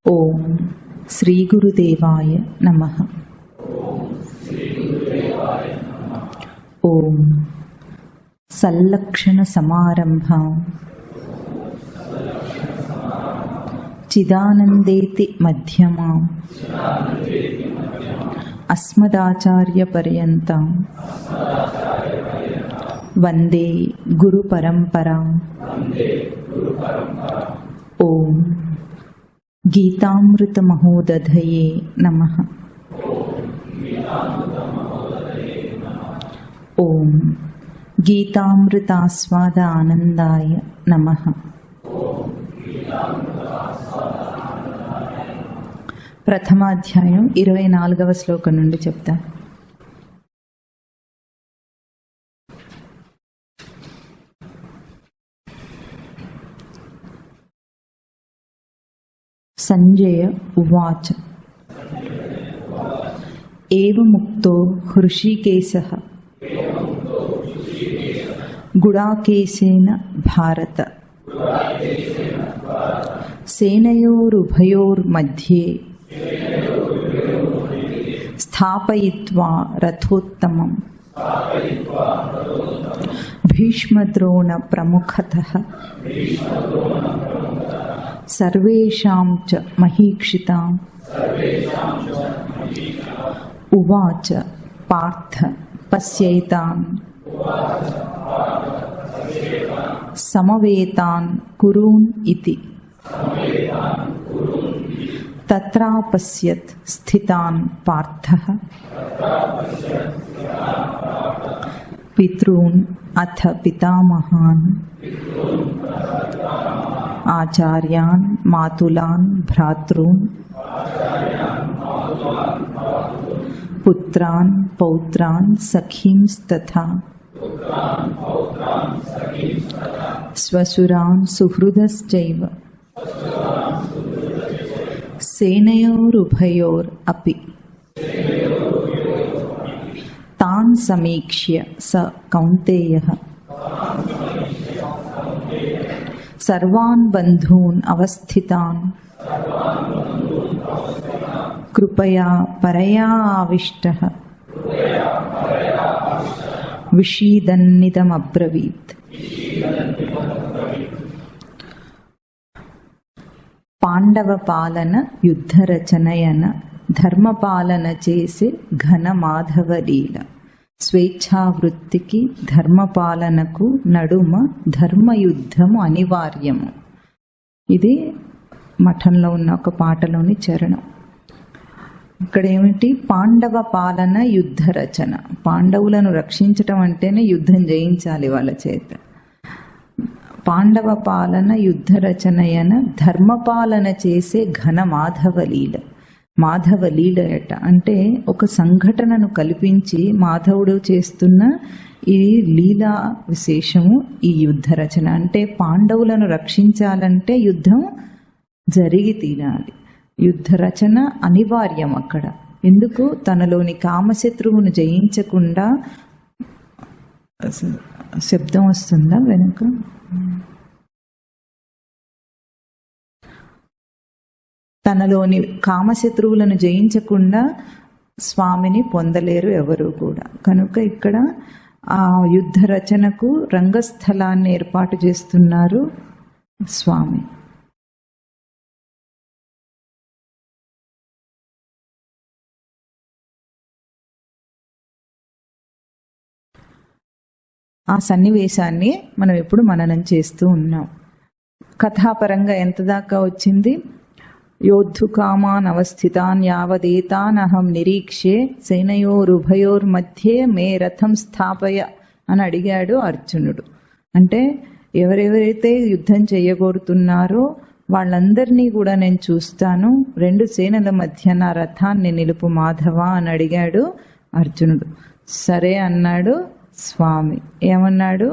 ఓం శ్రీ గురుదేవాయ నమః. ఓం సల్లక్షణ సమారంభాం చిదానందేతి మధ్యమాం అస్మదాచార్య పర్యంతం వందే గురు పరంపరాం. ఓం గీతామృత మహోదధయే నమః. ఓం గీతామృతాస్వాద ఆనందాయ నమః. ప్రథమాధ్యాయం 24వ శ్లోకం నుండి చెప్తా. సంజయ ఉవాచ ఏవముక్తో హృషీకేశః గుడాకేశేన భారత సేనయోరుభయోర్मध्ये స్థాపయిత్వా రథోత్తమం భీష్మద్రోణ ప్రముఖతః సర్వేషాం చ మహీక్షితాం ఉవాచ పార్థ పశ్యైతాన్ సమవేతాన్ కురూన్ ఇతి తత్రాపశ్యత్ స్థితాన్ పార్థః పితॄన్ అథ పితామహాన్ ఆచార్యాన్ మాతులాన్ భ్రాతॄన్ పుత్రాన్ పౌత్రాన్ సఖీంస్తథా స్వసురాన్ సుహృదశ్చైవ సేనయోరుభయోర్ అపి తాన్ సమీక్ష్య స కౌంతేయః సర్వాన్ బంధూన్ అవస్థితాన్ కృపయా పరయా ఆవిష్టః విషీదన్నిదమబ్రవీత్. పాండవ పాలన యుద్ధరచనయన ధర్మపాలన చేసే ఘన మాధవలీల. స్వేచ్ఛావృత్తికి ధర్మపాలనకు నడుమ ధర్మయుద్ధము అనివార్యము. ఇది మఠంలో ఉన్న ఒక పాటలోని చరణం. ఇక్కడ ఏమిటి? పాండవ పాలన యుద్ధ రచన. పాండవులను రక్షించటం అంటేనే యుద్ధం జయించాలి వాళ్ళ చేత. పాండవ పాలన యుద్ధ రచనయన ధర్మపాలన చేసే ఘన మాధవలీల. మాధవలీల ఎట అంటే ఒక సంఘటనను కల్పించి మాధవుడు చేస్తున్న ఈ లీలా విశేషము ఈ యుద్ధ రచన. అంటే పాండవులను రక్షించాలంటే యుద్ధం జరిగి తీరాలి. యుద్ధ రచన అనివార్యం అక్కడ. ఎందుకు? తనలోని కామశత్రువును జయించకుండా. శబ్దం వస్తుందా వెనుక? తనలోని కామశత్రువులను జయించకుండా స్వామిని పొందలేరు ఎవరు కూడా. కనుక ఇక్కడ ఆ యుద్ధ రచనకు రంగస్థలాన్ని ఏర్పాటు చేస్తున్నారు స్వామి. ఆ సన్నివేశాన్ని మనం ఎప్పుడు మననం చేస్తూ ఉన్నాం. కథాపరంగా ఎంత దాకా వచ్చింది? యోద్ధుకామాన్ అవస్థితాన్ యావదేతాన్ అహం నిరీక్షే సేనయోరుభయోర్మధ్యే మే రథం స్థాపయ అని అడిగాడు అర్జునుడు. అంటే ఎవరెవరైతే యుద్ధం చేయగోరుతున్నారో వాళ్ళందరినీ కూడా నేను చూస్తాను, రెండు సేనల మధ్య నా రథాన్ని నిలుపు మాధవ అని అడిగాడు అర్జునుడు. సరే అన్నాడు స్వామి. ఏమన్నాడు?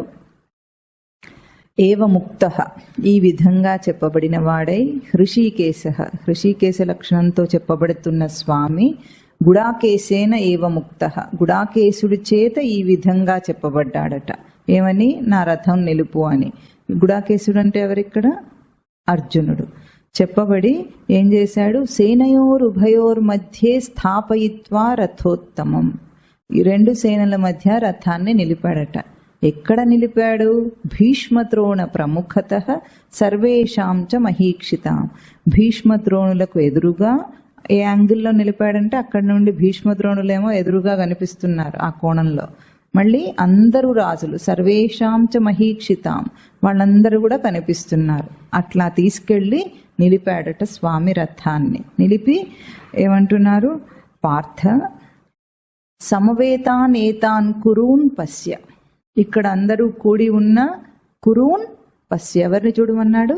ఏవముక్తః ఈ విధంగా చెప్పబడిన వాడై, హృషీకేశః హృషీకేశ లక్షణంతో చెప్పబడుతున్న స్వామి, గుడాకేశేన ఏవముక్తః గుడాకేశుడి చేత ఈ విధంగా చెప్పబడ్డాడట. ఏమని? నా రథం నిలుపు అని. గుడాకేశుడు అంటే ఎవరిక్కడ? అర్జునుడు. చెప్పబడి ఏం చేశాడు, సేనయోరుభయోర్ మధ్యే స్థాపయిత్వా రథోత్తమం, ఈ రెండు సేనల మధ్య రథాన్ని నిలిపాడట. ఎక్కడ నిలిపాడు, భీష్మద్రోణ ప్రముఖతః సర్వేషాం చ మహీక్షితాం, భీష్మద్రోణులకు ఎదురుగా. ఏ యాంగిల్లో నిలిపాడంటే అక్కడ నుండి భీష్మద్రోణులేమో ఎదురుగా కనిపిస్తున్నారు ఆ కోణంలో. మళ్ళీ అందరూ రాజులు, సర్వేషాం చ మహీక్షితాం, వాళ్ళందరూ కూడా కనిపిస్తున్నారు. అట్లా తీసుకెళ్ళి నిలిపాడట స్వామి రథాన్ని. నిలిపి ఏమంటున్నారు, పార్థ సమవేతాన్ ఏతాన్ కురూన్ పశ్య, ఇక్కడ అందరూ కూడి ఉన్న కురూన్ పశ్య, ఎవరిని చూడమన్నాడు,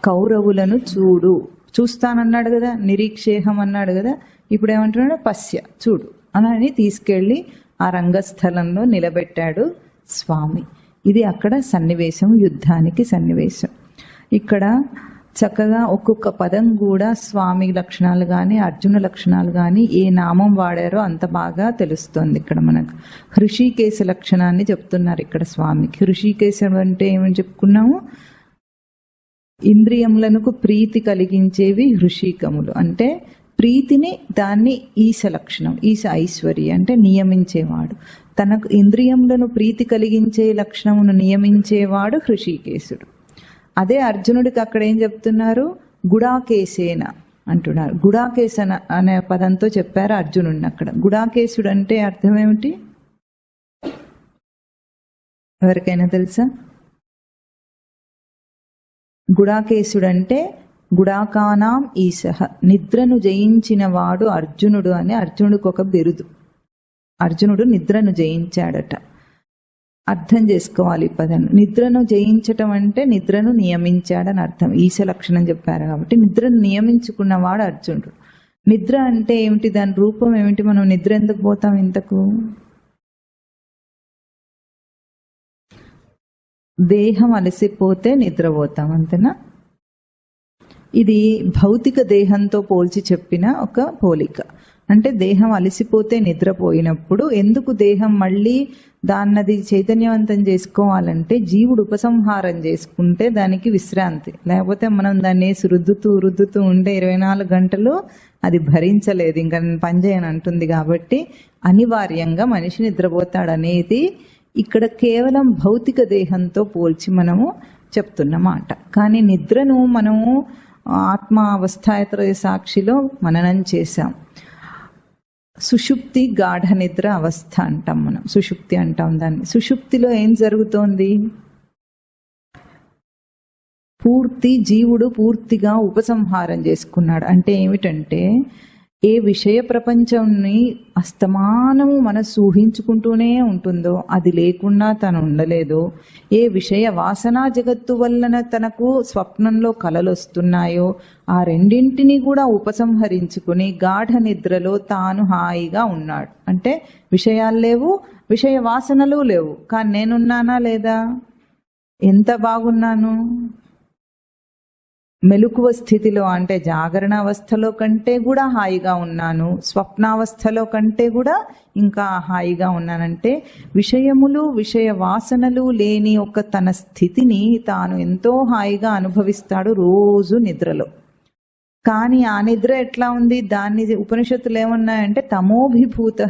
కౌరవులను చూడు. చూస్తానన్నాడు కదా, నిరీక్షేహం అన్నాడు కదా, ఇప్పుడు ఏమంటున్నాడు, పశ్య చూడు అని తీసుకెళ్ళి ఆ రంగస్థలంలో నిలబెట్టాడు స్వామి. ఇది అక్కడ సన్నివేశం, యుద్ధానికి సన్నివేశం. ఇక్కడ చక్కగా ఒక్కొక్క పదం కూడా స్వామి లక్షణాలు కానీ అర్జున లక్షణాలు కానీ ఏ నామం వాడారో అంత బాగా తెలుస్తుంది. ఇక్కడ మనకు హృషికేశ లక్షణాన్ని చెప్తున్నారు ఇక్కడ స్వామికి. హృషికేశం అంటే ఏమని చెప్పుకున్నాము, ఇంద్రియములకు ప్రీతి కలిగించేవి హృషికములు. అంటే ప్రీతిని, దాన్ని ఈశ లక్షణం, ఈశ ఐశ్వర్య అంటే నియమించేవాడు. తనకు ఇంద్రియములను ప్రీతి కలిగించే లక్షణమును నియమించేవాడు హృషికేశుడు. అదే అర్జునుడికి అక్కడ ఏం చెప్తున్నారు, గుడాకేశేన అంటున్నారు. గుడాకేశ అనే పదంతో చెప్పారు అర్జునుడిని అక్కడ. గుడాకేశుడు అంటే అర్థం ఏమిటి, ఎవరికైనా తెలుసా? గుడాకేశుడంటే గుడాకానాం ఈశః, నిద్రను జయించిన వాడు అర్జునుడు అని అర్జునుడికి ఒక బిరుదు. అర్జునుడు నిద్రను జయించాడట. అర్థం చేసుకోవాలి ఈ పదం. నిద్రను జయించటం అంటే నిద్రను నియమించాడని అర్థం. ఈశ లక్షణం చెప్పారు కాబట్టి నిద్రను నియమించుకున్నవాడు అర్జునుడు. నిద్ర అంటే ఏమిటి, దాని రూపం ఏమిటి, మనం నిద్ర ఎందుకు పోతాం ఇంతకు? దేహం అలసిపోతే నిద్రపోతాం, అంతేనా? ఇది భౌతిక దేహంతో పోల్చి చెప్పిన ఒక పోలిక. అంటే దేహం అలసిపోతే నిద్రపోయినప్పుడు ఎందుకు దేహం మళ్ళీ దాన్నది చైతన్యవంతం చేసుకోవాలంటే జీవుడు ఉపసంహారం చేసుకుంటే దానికి విశ్రాంతి. లేకపోతే మనం దాన్ని రుద్దుతూ ఉంటే 24 గంటలు అది భరించలేదు, ఇంకా పనిచేయని అంటుంది. కాబట్టి అనివార్యంగా మనిషి నిద్రపోతాడనేది ఇక్కడ కేవలం భౌతిక దేహంతో పోల్చి మనము చెప్తున్నమాట. కానీ నిద్రను మనము ఆత్మ అవస్థాయత్ర సాక్షిలో మననం చేశాం. సుషుప్తి గాఢ నిద్ర అవస్థ అంటాం మనం, సుషుప్తి అంటాం దాన్ని. సుషుప్తిలో ఏం జరుగుతోంది, జీవుడు పూర్తిగా ఉపసంహారం చేసుకున్నాడు. అంటే ఏమిటంటే ఏ విషయ ప్రపంచాన్ని అస్తమానము మనసు ఊహించుకుంటూనే ఉంటుందో, అది లేకుండా తను ఉండలేదో, ఏ విషయ వాసనా జగత్తు వలన తనకు స్వప్నంలో కలలు వస్తున్నాయో ఆ రెండింటినీ కూడా ఉపసంహరించుకుని గాఢ నిద్రలో తాను హాయిగా ఉన్నాడు. అంటే విషయాలు లేవు, విషయ వాసనలు లేవు, కానీ నేనున్నానా లేదా? ఎంత బాగున్నాను! మెలకువ స్థితిలో అంటే జాగరణ అవస్థలో కంటే కూడా హాయిగా ఉన్నాను, స్వప్నావస్థలో కంటే కూడా ఇంకా హాయిగా ఉన్నానంటే విషయములు విషయ వాసనలు లేని ఒక తన స్థితిని తాను ఎంతో హాయిగా అనుభవిస్తాడు రోజు నిద్రలో. కానీ ఆ నిద్ర ఎట్లా ఉంది, దాన్ని ఉపనిషత్తులు ఏమన్నాయంటే తమోభిభూత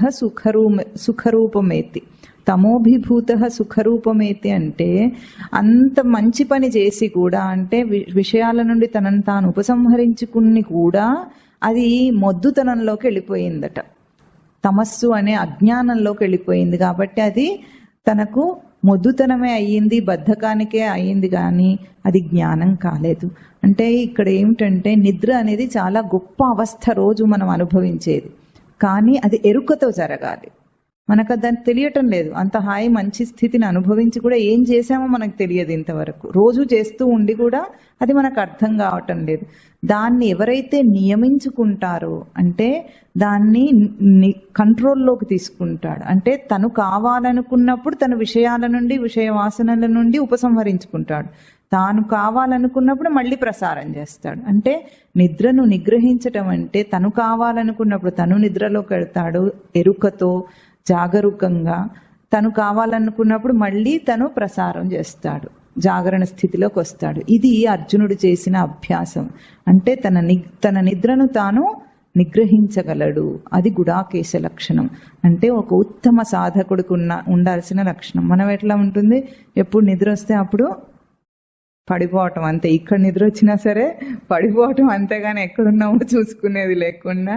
సుఖరూపమేతి. తమోభిభూత సుఖరూపమేతి అంటే అంత మంచి పని చేసి కూడా, అంటే విషయాల నుండి తనను తాను ఉపసంహరించుకుని కూడా అది మొద్దుతనంలోకి వెళ్ళిపోయిందట. తమస్సు అనే అజ్ఞానంలోకి వెళ్ళిపోయింది. కాబట్టి అది తనకు మొద్దుతనమే అయ్యింది, బద్ధకానికే అయ్యింది, కానీ అది జ్ఞానం కాలేదు. అంటే ఇక్కడ ఏమిటంటే నిద్ర అనేది చాలా గొప్ప అవస్థ రోజు మనం అనుభవించేది. కానీ అది ఎరుకతో జరగాలి. మనకు దాన్ని తెలియటం లేదు. అంత హాయి మంచి స్థితిని అనుభవించి కూడా ఏం చేశామో మనకు తెలియదు ఇంతవరకు. రోజు చేస్తూ ఉండి కూడా అది మనకు అర్థం కావటం లేదు. దాన్ని ఎవరైతే నియమించుకుంటారో అంటే దాన్ని కంట్రోల్లోకి తీసుకుంటాడు. అంటే తను కావాలనుకున్నప్పుడు తన విషయాల నుండి విషయ వాసనల నుండి ఉపసంహరించుకుంటాడు. తాను కావాలనుకున్నప్పుడు మళ్ళీ ప్రసారం చేస్తాడు. అంటే నిద్రను నిగ్రహించటం అంటే తను కావాలనుకున్నప్పుడు తను నిద్రలోకి వెళ్తాడు ఎరుకతో, జాగరూకంగా. తను కావాలనుకున్నప్పుడు మళ్ళీ తను ప్రసారం చేస్తాడు. జాగరణ స్థితిలోకి వస్తాడు. ఇది అర్జునుడు చేసిన అభ్యాసం. అంటే తన నిద్రను తాను నిగ్రహించగలడు. అది గుడాకేశ లక్షణం. అంటే ఒక ఉత్తమ సాధకుడికి ఉండాల్సిన లక్షణం. మనం ఎట్లా ఉంటుంది, ఎప్పుడు నిద్ర వస్తే అప్పుడు పడిపోవటం అంతే. ఇక్కడ నిద్ర వచ్చినా సరే పడిపోవటం అంతేగాని ఎక్కడున్నామో చూసుకునేది లేకుండా,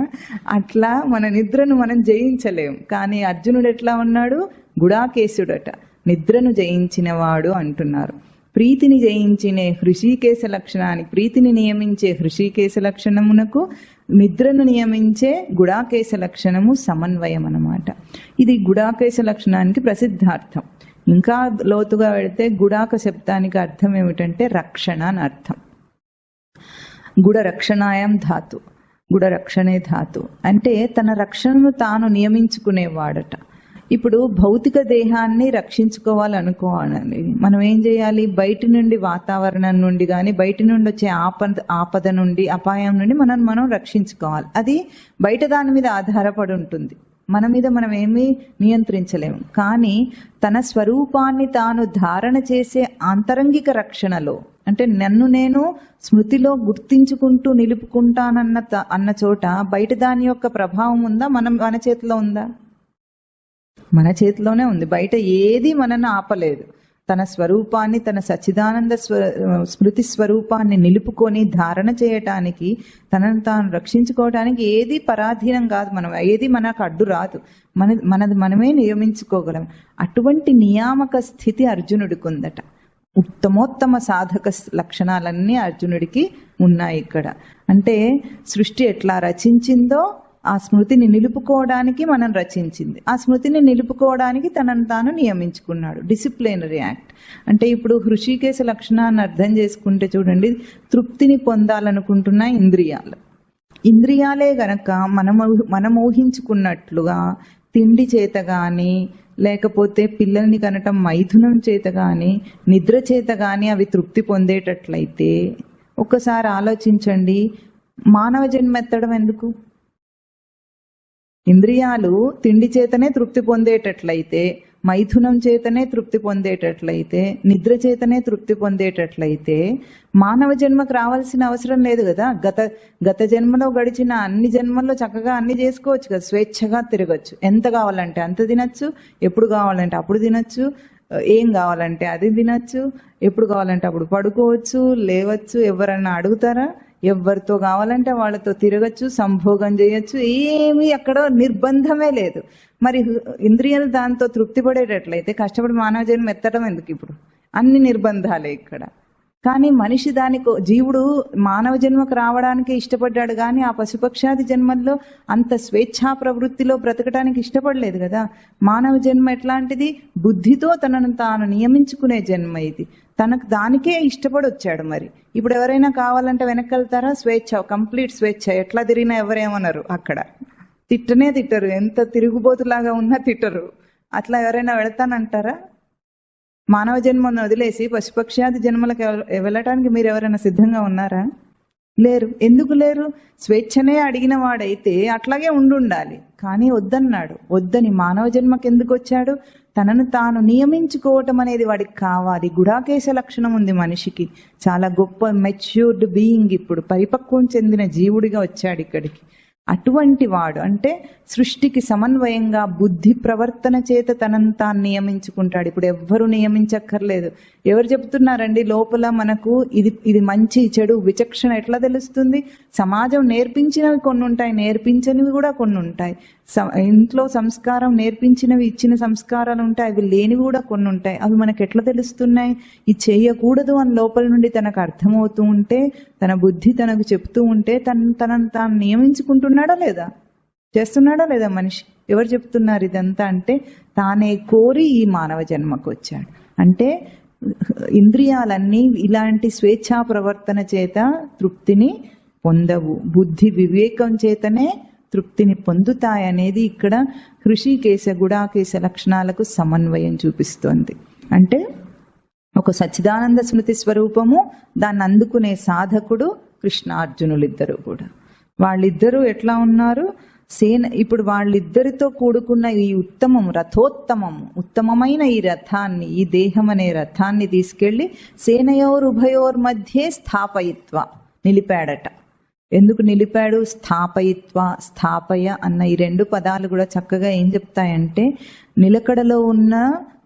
అట్లా మన నిద్రను మనం జయించలేం. కానీ అర్జునుడు ఎట్లా ఉన్నాడు, గుడాకేశుడట, నిద్రను జయించిన వాడు అంటున్నారు. ప్రీతిని జయించిన హృషికేశ లక్షణానికి, ప్రీతిని నియమించే హృషికేశ లక్షణమునకు నిద్రను నియమించే గుడాకేశ లక్షణము సమన్వయం అన్నమాట. ఇది గుడాకేశ లక్షణానికి ప్రసిద్ధార్థం. ఇంకా లోతుగా వెళితే గుడాక శబ్దానికి అర్థం ఏమిటంటే రక్షణ అని అర్థం. గుడ రక్షణాయం ధాతు, గుడ రక్షణే ధాతు అంటే తన రక్షణను తాను నియమించుకునేవాడట. ఇప్పుడు భౌతిక దేహాన్ని రక్షించుకోవాలనుకోవాలి, మనం ఏం చేయాలి, బయటి నుండి వాతావరణం నుండి కానీ బయటి నుండి వచ్చే ఆపద నుండి, అపాయం నుండి మనం రక్షించుకోవాలి. అది బయట దాని మీద ఆధారపడి ఉంటుంది, మన మీద మనం ఏమీ నియంత్రించలేము. కానీ తన స్వరూపాన్ని తాను ధారణ చేసే ఆంతరంగిక రక్షణలో, అంటే నన్ను నేను స్మృతిలో గుర్తించుకుంటూ నిలుపుకుంటానన్న చోట బయట దాని యొక్క ప్రభావం ఉందా, మన చేతిలో ఉందా? మన చేతిలోనే ఉంది. బయట ఏది మనల్ని ఆపలేదు. తన స్వరూపాన్ని, తన సచ్చిదానంద స్మృతి స్వరూపాన్ని నిలుపుకొని ధారణ చేయటానికి, తనను తాను రక్షించుకోవటానికి ఏది పరాధీనం కాదు. ఏది మనకు అడ్డు రాదు. మనమే నియమించుకోగలం. అటువంటి నియామక స్థితి అర్జునుడికి ఉందట. ఉత్తమోత్తమ సాధక లక్షణాలన్నీ అర్జునుడికి ఉన్నాయి ఇక్కడ. అంటే సృష్టి ఎట్లా రచించిందో ఆ స్మృతిని నిలుపుకోవడానికి మనం రచించింది, ఆ స్మృతిని నిలుపుకోవడానికి తనను తాను నియమించుకున్నాడు. Disciplinary act. అంటే ఇప్పుడు హృషికేశ లక్షణాన్ని అర్థం చేసుకుంటే చూడండి, తృప్తిని పొందాలనుకుంటున్న ఇంద్రియాలే గనక మనం ఊహించుకున్నట్లుగా తిండి చేత కానీ, లేకపోతే పిల్లల్ని కనటం మైథునం చేత కానీ, నిద్ర చేత కానీ అవి తృప్తి పొందేటట్లయితే, ఒక్కసారి ఆలోచించండి, మానవ జన్మ ఎత్తడం ఎందుకు? ఇంద్రియాలు తిండి చేతనే తృప్తి పొందేటట్లయితే, మైథునం చేతనే తృప్తి పొందేటట్లయితే, నిద్ర చేతనే తృప్తి పొందేటట్లయితే మానవ జన్మకు రావాల్సిన అవసరం లేదు కదా. గత జన్మలో గడిచిన అన్ని జన్మల్లో చక్కగా అన్ని చేసుకోవచ్చు కదా, స్వేచ్ఛగా తిరగచ్చు, ఎంత కావాలంటే అంత తినచ్చు, ఎప్పుడు కావాలంటే అప్పుడు తినచ్చు, ఏం కావాలంటే అది తినచ్చు, ఎప్పుడు కావాలంటే అప్పుడు పడుకోవచ్చు, లేవచ్చు, ఎవరన్నా అడుగుతారా? ఎవరితో కావాలంటే వాళ్ళతో తిరగచ్చు, సంభోగం చేయొచ్చు, ఏమీ అక్కడ నిర్బంధమే లేదు. మరి ఇంద్రియాలు దాంతో తృప్తి పడేటట్లయితే కష్టపడి మానవ జన్మ ఎత్తడం ఎందుకు? ఇప్పుడు అన్ని నిర్బంధాలే ఇక్కడ. కానీ మనిషి జీవుడు మానవ జన్మకు రావడానికి ఇష్టపడ్డాడు, కానీ ఆ పశుపక్షాది జన్మల్లో అంత స్వేచ్ఛా ప్రవృత్తిలో బ్రతకడానికి ఇష్టపడలేదు కదా. మానవ జన్మ ఎట్లాంటిది? బుద్ధితో తనను తాను నియమించుకునే జన్మ ఇది. తనకు దానికే ఇష్టపడి వచ్చాడు. మరి ఇప్పుడు ఎవరైనా కావాలంటే వెనక్కి వెళ్తారా? స్వేచ్ఛ, కంప్లీట్ స్వేచ్ఛ, ఎట్లా తిరిగినా ఎవరేమన్నారు, అక్కడ తిట్టరు, ఎంత తిరుగుబోతులాగా ఉన్నా తిట్టరు. అట్లా ఎవరైనా వెళతానంటారా? మానవ జన్మను వదిలేసి పశుపక్షాది జన్మలకు వెళ్ళటానికి మీరు ఎవరైనా సిద్ధంగా ఉన్నారా? లేరు. ఎందుకు లేరు? స్వేచ్ఛనే అడిగిన వాడైతే అట్లాగే ఉండాలి. కానీ వద్దన్నాడు. వద్దని మానవ జన్మకి ఎందుకు వచ్చాడు? తనను తాను నియమించుకోవటం అనేది వాడికి కావాలి. గుడాకేశ లక్షణం ఉంది మనిషికి. చాలా గొప్ప మెచ్యూర్డ్ బీయింగ్, ఇప్పుడు పరిపక్వం చెందిన జీవుడిగా వచ్చాడు ఇక్కడికి. అటువంటి వాడు అంటే సృష్టికి సమన్వయంగా బుద్ధి ప్రవర్తన చేత తనను తాను నియమించుకుంటాడు. ఇప్పుడు ఎవ్వరూ నియమించక్కర్లేదు. ఎవరు చెప్తున్నారండి లోపల మనకు ఇది మంచి చెడు విచక్షణ ఎట్లా తెలుస్తుంది? సమాజం నేర్పించినవి కొన్ని ఉంటాయి, నేర్పించనివి కూడా కొన్ని ఉంటాయి. ఇంట్లో సంస్కారం నేర్పించినవి, ఇచ్చిన సంస్కారాలు ఉంటాయి, అవి లేనివి కూడా కొన్ని ఉంటాయి. అవి మనకు ఎట్లా తెలుస్తున్నాయి? ఇది చేయకూడదు అని లోపల నుండి తనకు అర్థమవుతూ ఉంటే, తన బుద్ధి తనకు చెప్తూ ఉంటే తనను తాను నియమించుకుంటున్నాడా లేదా? చేస్తున్నాడా లేదా మనిషి? ఎవరు చెప్తున్నారు ఇదంతా అంటే? తానే కోరి ఈ మానవ జన్మకు వచ్చాడు. అంటే ఇంద్రియాలన్నీ ఇలాంటి స్వేచ్ఛా ప్రవర్తన చేత తృప్తిని పొందవు, బుద్ధి వివేకం చేతనే తృప్తిని పొందుతాయనేది ఇక్కడ హృషికేశ గుడాకేశ లక్షణాలకు సమన్వయం చూపిస్తోంది. అంటే ఒక సచ్చిదానంద స్మృతి స్వరూపము, దాన్ని అందుకునే సాధకుడు కృష్ణార్జునులిద్దరూ కూడా. వాళ్ళిద్దరూ ఎట్లా ఉన్నారు? ఇప్పుడు వాళ్ళిద్దరితో కూడుకున్న ఈ ఉత్తమమైన ఈ రథాన్ని, ఈ దేహం అనే రథాన్ని తీసుకెళ్లి సేనయోరుభయోర్ మధ్యే స్థాపయిత్వ నిలిపాడట. ఎందుకు నిలిపాడు? స్థాపయిత్వ, స్థాపయ అన్న ఈ రెండు పదాలు కూడా చక్కగా ఏం చెప్తాయంటే, నిలకడలో ఉన్న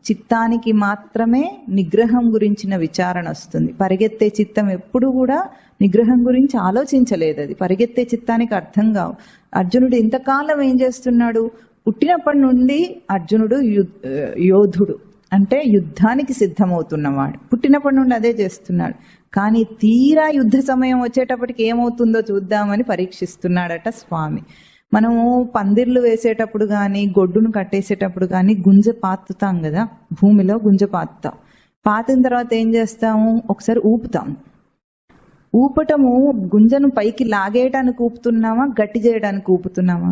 చిత్తానికి మాత్రమే నిగ్రహం గురించిన విచారణ వస్తుంది. పరిగెత్తే చిత్తం ఎప్పుడు కూడా నిగ్రహం గురించి ఆలోచించలేదు. అది పరిగెత్తే చిత్తానికి అర్థం కావు. అర్జునుడు ఇంతకాలం ఏం చేస్తున్నాడు? పుట్టినప్పటి నుండి అర్జునుడు యోధుడు, అంటే యుద్ధానికి సిద్ధమవుతున్నవాడు. పుట్టినప్పటి నుండి అదే చేస్తున్నాడు. కానీ తీరా యుద్ధ సమయం వచ్చేటప్పటికి ఏమవుతుందో చూద్దామని పరీక్షిస్తున్నాడట స్వామి. మనము పందిర్లు వేసేటప్పుడు కానీ, గొడ్డును కట్టేసేటప్పుడు కానీ గుంజ పాతుతాం కదా, భూమిలో గుంజ పాతుతాం. పాతిన తర్వాత ఏం చేస్తాము? ఒకసారి ఊపుతాం. ఊపటము గుంజను పైకి లాగేయడానికి ఊపుతున్నామా, గట్టి చేయడానికి ఊపుతున్నామా?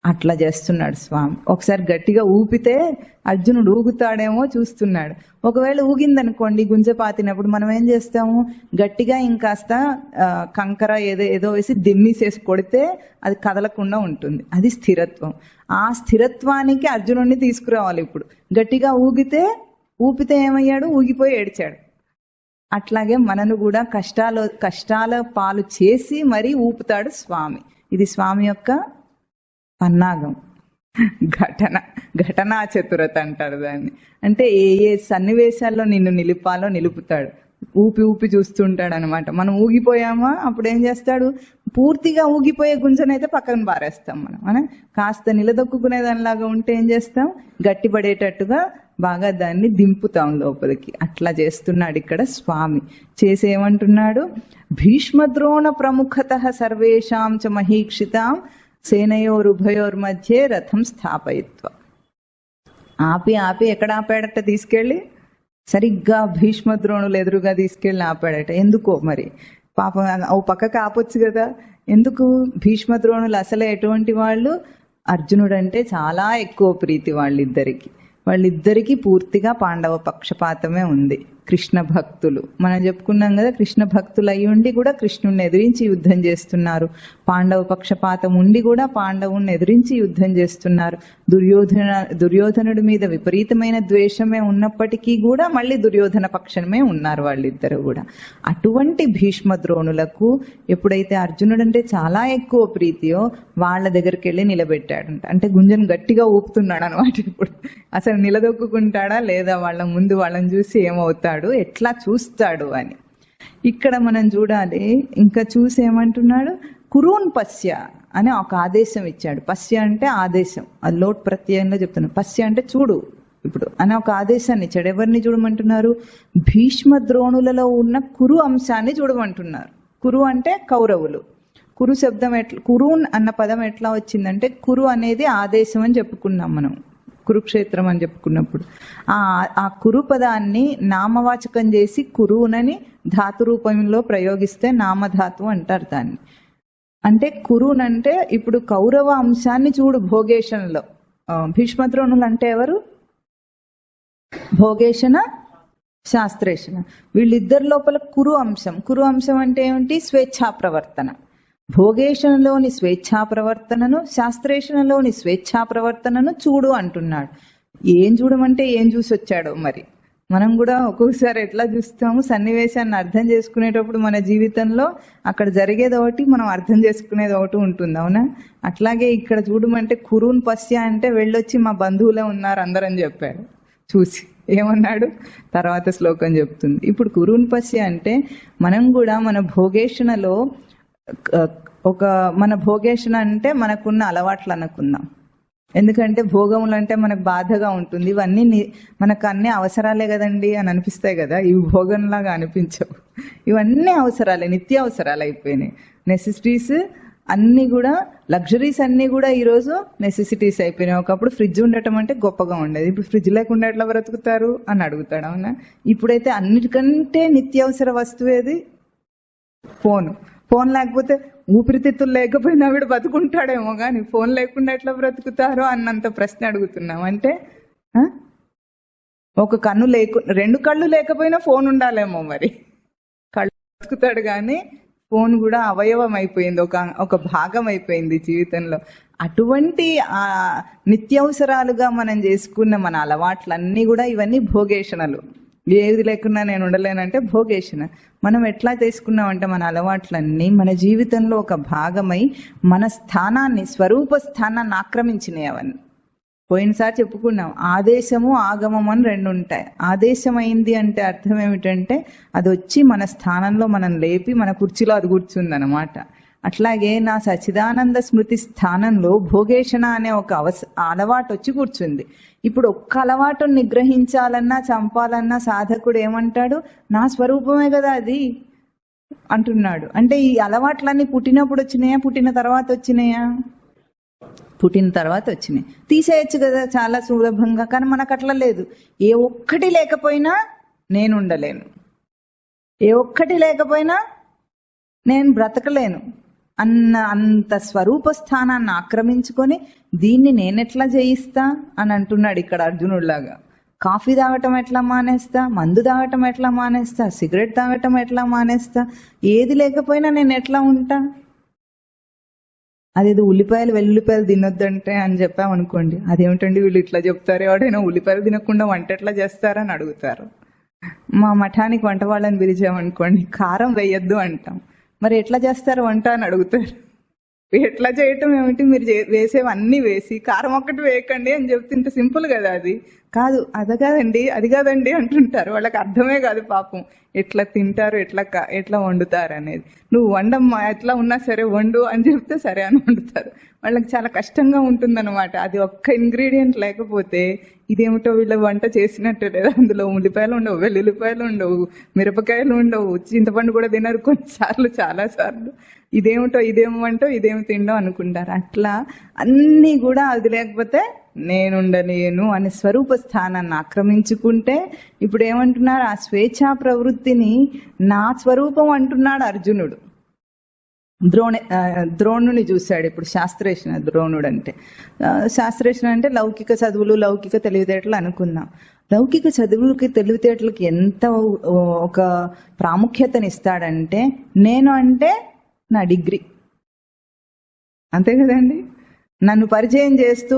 అట్లా చేస్తున్నాడు స్వామి. ఒకసారి గట్టిగా ఊపితే అర్జునుడు ఊగుతాడేమో చూస్తున్నాడు. ఒకవేళ ఊగిందనుకోండి గుంజ పాతినప్పుడు మనం ఏం చేస్తాము? గట్టిగా ఇంకాస్త కంకర ఏదో వేసి దిమ్మీసేసి కొడితే అది కదలకుండా ఉంటుంది. అది స్థిరత్వం. ఆ స్థిరత్వానికి అర్జునుడిని తీసుకురావాలి. ఇప్పుడు గట్టిగా ఊపితే ఏమయ్యాడు? ఊగిపోయి ఏడ్చాడు. అట్లాగే మనను కూడా కష్టాల పాలు చేసి మరీ ఊపుతాడు స్వామి. ఇది స్వామి యొక్క పన్నాగం, ఘటనా చతురత అంటారు దాన్ని. అంటే ఏ సన్నివేశాల్లో నిన్ను నిలుపాలో నిలుపుతాడు. ఊపి చూస్తుంటాడు అనమాట. మనం ఊగిపోయామా అప్పుడు ఏం చేస్తాడు? పూర్తిగా ఊగిపోయే గుంజనైతే పక్కన పారేస్తాం. మనం కాస్త నిలదొక్కునే దానిలాగా ఉంటే ఏం చేస్తాం? గట్టిపడేటట్టుగా బాగా దాన్ని దింపుతాం లోపలికి. అట్లా చేస్తున్నాడు ఇక్కడ స్వామి. చేసేమంటున్నాడు? భీష్మద్రోణ ప్రముఖత సర్వేషాం చ మహీక్షితాం సేనయోరుభయోర్ మధ్యే రథం స్థాపయిత్వ. ఆపి ఎక్కడ ఆపాడట? తీసుకెళ్ళి సరిగ్గా భీష్మద్రోణులు ఎదురుగా తీసుకెళ్ళి ఆపాడట. ఎందుకో మరి, పాపం ఓ పక్కకు ఆపొచ్చు కదా. ఎందుకు? భీష్మద్రోణులు అసలే ఎటువంటి వాళ్ళు? అర్జునుడంటే చాలా ఎక్కువ ప్రీతి వాళ్ళిద్దరికీ పూర్తిగా పాండవ పక్షపాతమే ఉంది. కృష్ణ భక్తులు మనం చెప్పుకున్నాం కదా, కృష్ణ భక్తులు అయి ఉండి కూడా కృష్ణుడిని ఎదిరించి యుద్ధం చేస్తున్నారు. పాండవ పక్షపాతం ఉండి కూడా పాండవుని ఎదిరించి యుద్ధం చేస్తున్నారు. దుర్యోధనుడి మీద విపరీతమైన ద్వేషమే ఉన్నప్పటికీ కూడా మళ్ళీ దుర్యోధన పక్షమే ఉన్నారు వాళ్ళిద్దరు కూడా. అటువంటి భీష్మ ద్రోణులకు ఎప్పుడైతే అర్జునుడు అంటే చాలా ఎక్కువ ప్రీతియో వాళ్ళ దగ్గరికి వెళ్ళి నిలబెట్టాడంట. అంటే గుంజను గట్టిగా ఊపుతున్నాడు అనమాట. ఇప్పుడు అసలు నిలదొక్కుంటాడా లేదా, వాళ్ళ ముందు వాళ్ళని చూసి ఏమవుతాడు, ఎట్లా చూస్తాడు అని ఇక్కడ మనం చూడాలి. ఇంకా చూసి ఏమంటున్నాడు? కురూన్ పశ్య అని ఒక ఆదేశం ఇచ్చాడు. పశ్య అంటే ఆదేశం, అది లోట్ ప్రత్యయంలో చెప్తున్నాడు. పశ్య అంటే చూడు ఇప్పుడు అని ఒక ఆదేశాన్ని ఇచ్చాడు. ఎవరిని చూడమంటున్నారు? భీష్మ ద్రోణులలో ఉన్న కురు అంశాన్ని చూడమంటున్నారు. కురు అంటే కౌరవులు. కురు శబ్దం కురూన్ అన్న పదం ఎట్లా వచ్చిందంటే, కురు అనేది ఆదేశం అని చెప్పుకున్నాం మనం కురుక్షేత్రం అని చెప్పుకున్నప్పుడు. ఆ కురు పదాన్ని నామవాచకం చేసి కురునని ధాతు రూపంలో ప్రయోగిస్తే నామధాతు అంటారు దాన్ని. అంటే కురునంటే ఇప్పుడు కౌరవ అంశాన్ని చూడు. భోగేషణలో భీష్మద్రోణులు అంటే ఎవరు? భోగేషణ, శాస్త్రేషణ. వీళ్ళిద్దరి లోపల కురు అంశం అంటే ఏమిటి? స్వేచ్ఛా ప్రవర్తన. భోగేషణలోని స్వేచ్ఛా ప్రవర్తనను, శాస్త్రేషణలోని స్వేచ్ఛా ప్రవర్తనను చూడు అంటున్నాడు. ఏం చూడమంటే ఏం చూసి వచ్చాడో మరి. మనం కూడా ఒక్కొక్కసారి ఎట్లా చూస్తాము, సన్నివేశాన్ని అర్థం చేసుకునేటప్పుడు మన జీవితంలో అక్కడ జరిగేది ఒకటి, మనం అర్థం చేసుకునేది ఒకటి ఉంటుంది, అవునా? అట్లాగే ఇక్కడ చూడమంటే కురూన్ పశ్య అంటే వెళ్ళొచ్చి మా బంధువులే ఉన్నారు అందరని చెప్పాడు. చూసి ఏమన్నాడు తర్వాత శ్లోకం చెప్తుంది. ఇప్పుడు కురూన్ పశ్య అంటే మనం కూడా మన భోగేషణలో మన భోగేషణ అంటే మనకున్న అలవాట్లు అనుకుందాం. ఎందుకంటే భోగములు అంటే మనకు బాధగా ఉంటుంది. ఇవన్నీ మనకు అన్ని అవసరాలే కదండి అని అనిపిస్తాయి కదా, ఇవి భోగంలాగా అనిపించవు. ఇవన్నీ అవసరాలే, నిత్య అవసరాలు అయిపోయినాయి. నెసెసిటీస్ అన్నీ కూడా, లగ్జరీస్ అన్నీ కూడా ఈరోజు నెసెసిటీస్ అయిపోయినాయి. ఒకప్పుడు ఫ్రిడ్జ్ ఉండటం అంటే గొప్పగా ఉండేది, ఇప్పుడు ఫ్రిడ్జ్ లేకుండా ఎట్లా బ్రతుకుతారు అని అడుగుతాడు, అవునా? ఇప్పుడైతే అన్నిటికంటే నిత్యావసర వస్తువు ఏది? ఫోన్ లేకపోతే ఊపిరితిత్తులు లేకపోయినా వీడు బతుకుంటాడేమో, కానీ ఫోన్ లేకుండా ఎట్లా బ్రతుకుతారో అన్నంత ప్రశ్న అడుగుతున్నాం. అంటే ఒక కన్ను రెండు కళ్ళు లేకపోయినా ఫోన్ ఉండాలేమో మరి. కళ్ళు బ్రతుకుతాడు కానీ ఫోన్ కూడా అవయవం అయిపోయింది, ఒక భాగం అయిపోయింది జీవితంలో. అటువంటి నిత్యావసరాలుగా మనం చేసుకున్న మన అలవాట్లన్నీ కూడా ఇవన్నీ భోగేషణలు. ఏది లేకున్నా నేను ఉండలేనంటే భోగేషణ. మనం ఎట్లా చేసుకున్నామంటే మన అలవాట్లన్నీ మన జీవితంలో ఒక భాగమై మన స్థానాన్ని, స్వరూప స్థానాన్ని ఆక్రమించినాయి అవన్నీ. పోయినసారి చెప్పుకున్నాం, ఆదేశము ఆగమం అని రెండు ఉంటాయి. ఆదేశం అయింది అంటే అర్థం ఏమిటంటే అది వచ్చి మన స్థానంలో మనం లేపి మన కుర్చీలో అది కూర్చుందనమాట. అట్లాగే నా సచ్చిదానంద స్మృతి స్థానంలో భోగేషణ అనే ఒక అలవాటు వచ్చి కూర్చుంది. ఇప్పుడు ఒక్క అలవాటును నిగ్రహించాలన్నా చంపాలన్నా సాధకుడు ఏమంటాడు, నా స్వరూపమే కదా అది అంటున్నాడు. అంటే ఈ అలవాట్లన్నీ పుట్టినప్పుడు వచ్చినాయా, పుట్టిన తర్వాత వచ్చినాయా? పుట్టిన తర్వాత వచ్చినాయి. తీసేయచ్చు కదా చాలా సులభంగా, కానీ మనకు అట్లా లేదు. ఏ ఒక్కటి లేకపోయినా నేను ఉండలేను, ఏ ఒక్కటి లేకపోయినా నేను బ్రతకలేను అంత స్వరూప స్థానాన్ని ఆక్రమించుకొని దీన్ని నేనెట్లా జయిస్తా అని అంటున్నాడు ఇక్కడ అర్జునుడిలాగా. కాఫీ తాగటం ఎట్లా మానేస్తా, మందు తాగటం ఎట్లా మానేస్తా, సిగరెట్ తాగటం ఎట్లా మానేస్తా, ఏది లేకపోయినా నేను ఎట్లా ఉంటా? అదేదో ఉల్లిపాయలు వెల్లుల్లిపాయలు తినొద్దంటే అని చెప్పామనుకోండి, అదేమిటండి వీళ్ళు ఇట్లా చెప్తారు, ఎవడైనా ఉల్లిపాయలు తినకుండా వంట ఎట్లా చేస్తారని అడుగుతారు. మా మఠానికి వంట వాళ్ళని పిలిచామనుకోండి, కారం వేయొద్దు అంటాం. మరి ఎట్లా చేస్తారు వంట అని అడుగుతారు. ఎట్లా చేయటం ఏమిటి, మీరు వేసేవన్నీ వేసి కారం ఒక్కటి వేయకండి అని చెప్తే ఇంత సింపుల్ కదా. అది కాదు, అది కాదండి, అది కాదండి అంటుంటారు. వాళ్ళకి అర్థమే కాదు పాపం ఎట్లా తింటారు, ఎట్లా వండుతారు అనేది. నువ్వు వండమ్మా, ఎట్లా ఉన్నా సరే వండు అని చెప్తే సరే అని వండుతారు. వాళ్ళకి చాలా కష్టంగా ఉంటుందన్నమాట. అది ఒక్క ఇంగ్రీడియంట్ లేకపోతే ఇదేమిటో వీళ్ళ వంట చేసినట్టు లేదా. అందులో ఉల్లిపాయలు ఉండవు, వెల్లుల్లిపాయలు ఉండవు, మిరపకాయలు ఉండవు, చింతపండు కూడా తినరు కొన్నిసార్లు, చాలాసార్లు. ఇదేమిటో, ఇదేమి వంటో, ఇదేమి తిండో అనుకుంటారు. అట్లా అన్నీ కూడా అది లేకపోతే నేనుండలేను అనే స్వరూప స్థానాన్ని ఆక్రమించుకుంటే ఇప్పుడు ఏమంటున్నారు, ఆ స్వేచ్ఛా ప్రవృత్తిని నా స్వరూపం అంటున్నాడు అర్జునుడు. ద్రోణుని చూశాడు ఇప్పుడు. శాస్త్రేషణ ద్రోణుడు అంటే, శాస్త్రేషణ అంటే లౌకిక చదువులు, లౌకిక తెలివితేటలు అనుకుందాం. లౌకిక చదువులకి తెలివితేటలకి ఎంత ఒక ప్రాముఖ్యతనిస్తాడంటే, నేను అంటే నా డిగ్రీ, అంతే కదండి. నన్ను పరిచయం చేస్తూ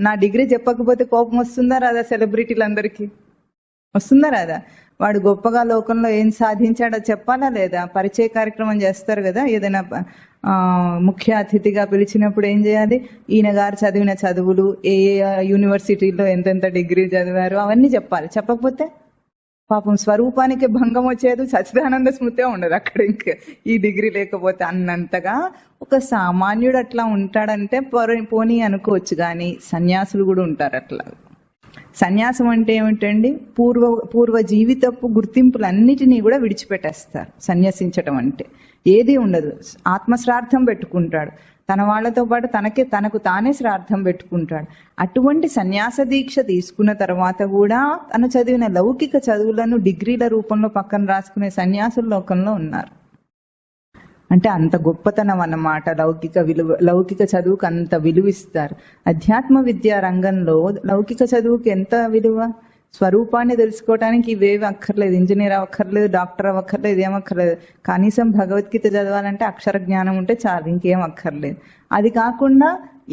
నా డిగ్రీ చెప్పకపోతే కోపం వస్తుందా రాదా? సెలబ్రిటీలందరికీ వస్తుందా రాదా? వాడు గొప్పగా లోకంలో ఏం సాధించాడో చెప్పాలా లేదా? పరిచయ కార్యక్రమం చేస్తారు కదా, ఏదైనా ముఖ్య అతిథిగా పిలిచినప్పుడు ఏం చేయాలి? ఈయన గారు చదివిన చదువులు, ఏ యూనివర్సిటీలో ఎంతెంత డిగ్రీ చదివారు అవన్నీ చెప్పాలి. చెప్పకపోతే పాపం స్వరూపానికి భంగం వచ్చేది, సచ్చిదానంద స్మృతే ఉండదు అక్కడ. ఇంకా ఈ డిగ్రీ లేకపోతే అన్నంతగా ఒక సామాన్యుడు అట్లా ఉంటాడంటే పోనీ అనుకోవచ్చు. కానీ సన్యాసులు కూడా ఉంటారు అట్లా. సన్యాసం అంటే ఏమిటండి? పూర్వ జీవితపు గుర్తింపులన్నిటినీ కూడా విడిచిపెట్టేస్తారు. సన్యాసించటం అంటే ఏది ఉండదు, ఆత్మశ్రార్థం పెట్టుకుంటాడు. తన వాళ్లతో పాటు తనకు తానే శ్రార్థం పెట్టుకుంటాడు. అటువంటి సన్యాస దీక్ష తీసుకున్న తర్వాత కూడా తను చదివిన లౌకిక చదువులను డిగ్రీల రూపంలో పక్కన రాసుకునే సన్యాసుల లోకంలో ఉన్నారు. అంటే అంత గొప్పతనం అన్నమాట. లౌకిక చదువుకు అంత విలువిస్తారు. అధ్యాత్మ విద్యా రంగంలో లౌకిక చదువుకి ఎంత విలువ? స్వరూపాన్ని తెలుసుకోవడానికి ఇవేవి అక్కర్లేదు, ఇంజనీర్ అవ్వక్కర్లేదు, డాక్టర్ అవ్వక్కర్లేదు, ఏమక్కర్లేదు. కనీసం భగవద్గీత చదవాలంటే అక్షర జ్ఞానం ఉంటే చాలు, ఇంకేం అక్కర్లేదు. అది కాకుండా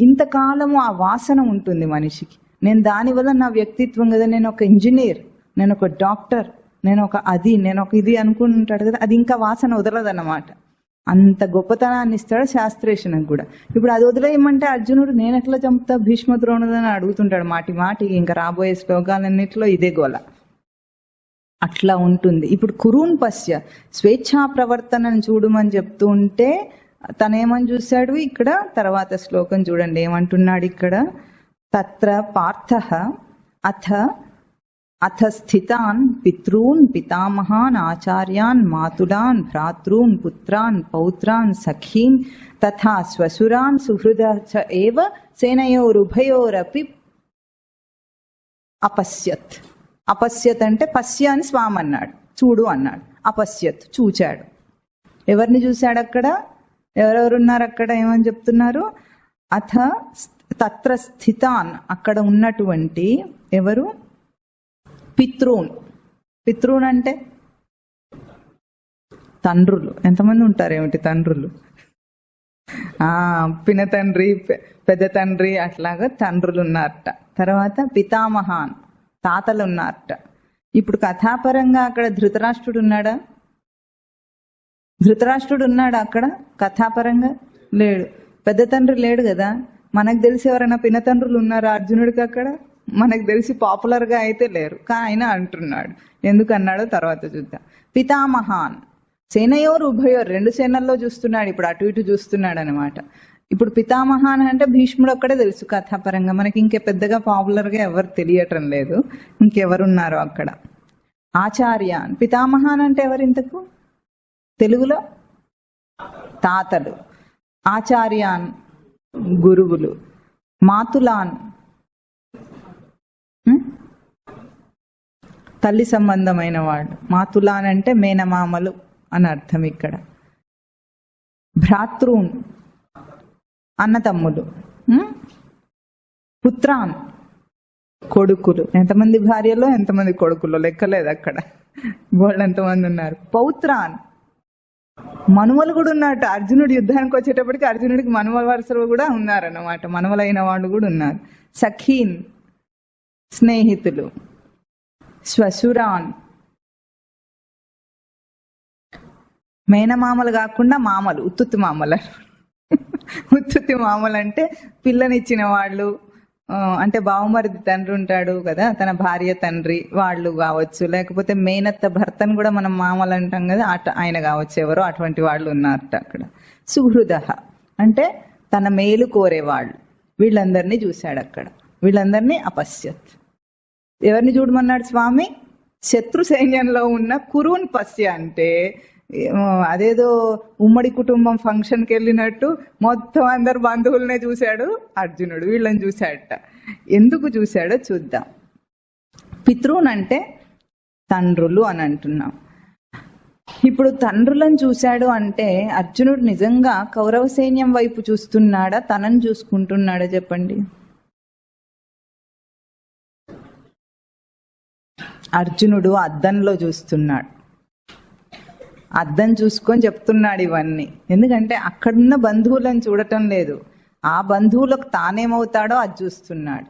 ఇంతకాలము ఆ వాసన ఉంటుంది మనిషికి. నేను దానివల్ల నా వ్యక్తిత్వం కదా, నేను ఒక ఇంజనీర్, నేను ఒక డాక్టర్, నేను ఒక ఇది అనుకుంటాడు కదా, అది ఇంకా వాసన వదలదన్నమాట. అంత గొప్పతనాన్ని ఇస్తాడు శాస్త్రేషణకు కూడా. ఇప్పుడు అది వదిలేయమంటే అర్జునుడు నేను ఎట్లా చంపుతా భీష్మ ద్రోణులని అడుగుతుంటాడు మాటికి. ఇంకా రాబోయే శ్లోకాలన్నింటిలో ఇదే గోల. అట్లా ఉంటుంది. ఇప్పుడు కురూన్ పశ్య, స్వేచ్ఛా ప్రవర్తనను చూడమని చెప్తూ ఉంటే తనేమని చూశాడు ఇక్కడ. తర్వాత శ్లోకం చూడండి ఏమంటున్నాడు ఇక్కడ. తత్ర పార్థః అథ స్థితాన్ పితॄన్ పితామహాన్ ఆచార్యాన్ మాతులాన్ భ్రాతॄన్ పుత్రాన్ పౌత్రాన్ సఖీన్ తథా స్వసురాన్ సుహృద చ ఏవ సేనయోరుభయోరపి అపశ్యత్. అపశ్యత్ అంటే పశ్య అని స్వామి అన్నాడు, చూడు అన్నాడు. అపశ్యత్ చూచాడు. ఎవరిని చూశాడు అక్కడ? ఎవరెవరున్నారు అక్కడ? ఏమని చెప్తున్నారు? అథ తత్ర స్థితాన్, అక్కడ ఉన్నటువంటి ఎవరు? పితృన్. పితృన్ అంటే తండ్రులు ఎంతమంది ఉంటారు ఏమిటి తండ్రులు? పినతండ్రి, పెద్ద తండ్రి, అట్లాగా తండ్రులు ఉన్నారట. తర్వాత పితామహాన్, తాతలు ఉన్నారట. ఇప్పుడు కథాపరంగా అక్కడ ధృతరాష్ట్రుడు ఉన్నాడా? ధృతరాష్ట్రుడు ఉన్నాడా అక్కడ కథాపరంగా? లేడు. పెద్ద తండ్రి లేడు కదా. మనకు తెలిసి ఎవరైనా పినతండ్రులు ఉన్నారా అర్జునుడికి అక్కడ? మనకు తెలిసి పాపులర్గా అయితే లేరు, కానీ ఆయన అంటున్నాడు. ఎందుకు అన్నాడో తర్వాత చూద్దాం. పితామహాన్, సేనయోరు ఉభయోరు, రెండు సేనల్లో చూస్తున్నాడు, ఇప్పుడు అటు ఇటు చూస్తున్నాడు అనమాట. ఇప్పుడు పితామహాన్ అంటే భీష్ముడు ఒక్కడే తెలుసు కథాపరంగా, మనకి ఇంకే పెద్దగా పాపులర్గా ఎవరు తెలియటం లేదు, ఇంకెవరున్నారో అక్కడ. ఆచార్యాన్, పితామహాన్ అంటే ఎవరు ఇంతకు తెలుగులో? తాతలు. ఆచార్యాన్ గురువులు. మాతులాన్ తల్లి సంబంధమైన వాళ్ళు. మాతులాన్ అంటే మేనమామలు అని అర్థం ఇక్కడ. భ్రాతృన్ అన్నతమ్ములు. పుత్రాన్ కొడుకులు. ఎంతమంది భార్యలో ఎంతమంది కొడుకులో లెక్కలేదు అక్కడ, వాళ్ళు ఎంతమంది ఉన్నారు. పౌత్రాన్ మనుమలు కూడా ఉన్నట్టు. అర్జునుడు యుద్ధానికి వచ్చేటప్పటికి అర్జునుడికి మనుమల వరుసలు కూడా ఉన్నారన్నమాట, మనుమలైన వాళ్ళు కూడా ఉన్నారు. సఖీన్ స్నేహితులు. శ్వశురాన్ మేనమామలు కాకుండా మామలు, ఉత్తుత్తి మామలు. ఉత్తుత్తి మామలు అంటే పిల్లనిచ్చిన వాళ్ళు, అంటే బావమరిది తండ్రి ఉంటాడు కదా, తన భార్య తండ్రి వాళ్ళు కావచ్చు, లేకపోతే మేనత్త భర్తను కూడా మనం మామలు అంటాం కదా, ఆయన కావచ్చు, ఎవరో అటువంటి వాళ్ళు ఉన్నారట అక్కడ. సుహృద అంటే తన మేలు కోరేవాళ్ళు, వీళ్ళందరినీ చూశాడు అక్కడ. వీళ్ళందరినీ అపశ్యత్. ఎవరిని చూడమన్నాడు స్వామి? శత్రు సైన్యంలో ఉన్న కురున్ పశ్య అంటే అదేదో ఉమ్మడి కుటుంబం ఫంక్షన్కి వెళ్ళినట్టు మొత్తం అందరు బంధువులనే చూశాడు అర్జునుడు, వీళ్ళని చూశాడట. ఎందుకు చూశాడో చూద్దాం. పితృన్ అంటే తండ్రులు అని అంటున్నాం. ఇప్పుడు తండ్రులను చూశాడు అంటే అర్జునుడు నిజంగా కౌరవ సైన్యం వైపు చూస్తున్నాడా, తనని చూసుకుంటున్నాడా చెప్పండి? అర్జునుడు అద్దంలో చూస్తున్నాడు. అద్దం చూసుకొని చెప్తున్నాడు ఇవన్నీ. ఎందుకంటే అక్కడున్న బంధువులను చూడటం లేదు, ఆ బంధువులకు తానేమవుతాడో అది చూస్తున్నాడు.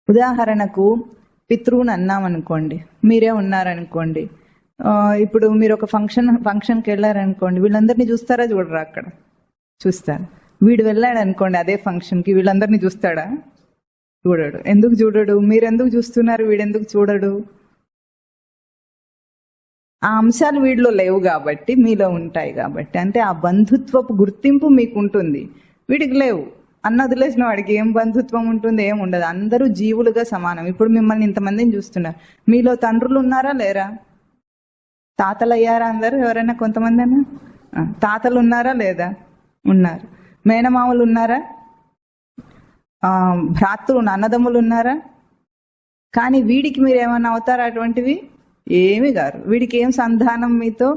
ఉదాహరణకు పితృని అన్నామనుకోండి, మీరే ఉన్నారనుకోండి, ఇప్పుడు మీరు ఒక ఫంక్షన్కి వెళ్ళారనుకోండి, వీళ్ళందరినీ చూస్తారా చూడరా? అక్కడ చూస్తారు. వీడు వెళ్ళాడు అనుకోండి అదే ఫంక్షన్కి, వీళ్ళందరినీ చూస్తాడా? చూడడు. ఎందుకు చూడడు? మీరెందుకు చూస్తున్నారు, వీడెందుకు చూడడు? ఆ అంశాలు వీడిలో లేవు కాబట్టి, మీలో ఉంటాయి కాబట్టి. అంటే ఆ బంధుత్వపు గుర్తింపు మీకు ఉంటుంది, వీడికి లేవు. అన్న వదిలేసిన వాడికి ఏం బంధుత్వం ఉంటుంది? ఏం ఉండదు. అందరూ జీవులుగా సమానం. ఇప్పుడు మిమ్మల్ని ఇంతమందిని చూస్తున్నారు, మీలో తండ్రులు ఉన్నారా లేరా? తాతలు అయ్యారా అందరు? ఎవరైనా కొంతమంది అన్నా తాతలు ఉన్నారా లేదా? ఉన్నారు. మేనమామలు ఉన్నారా? భ్రాతృలు అన్నదమ్ములు ఉన్నారా? కానీ వీడికి మీరు ఏమన్నా అవుతారా? అటువంటివి ఏమి గారు. వీడికి ఏం సంధానం మీతో?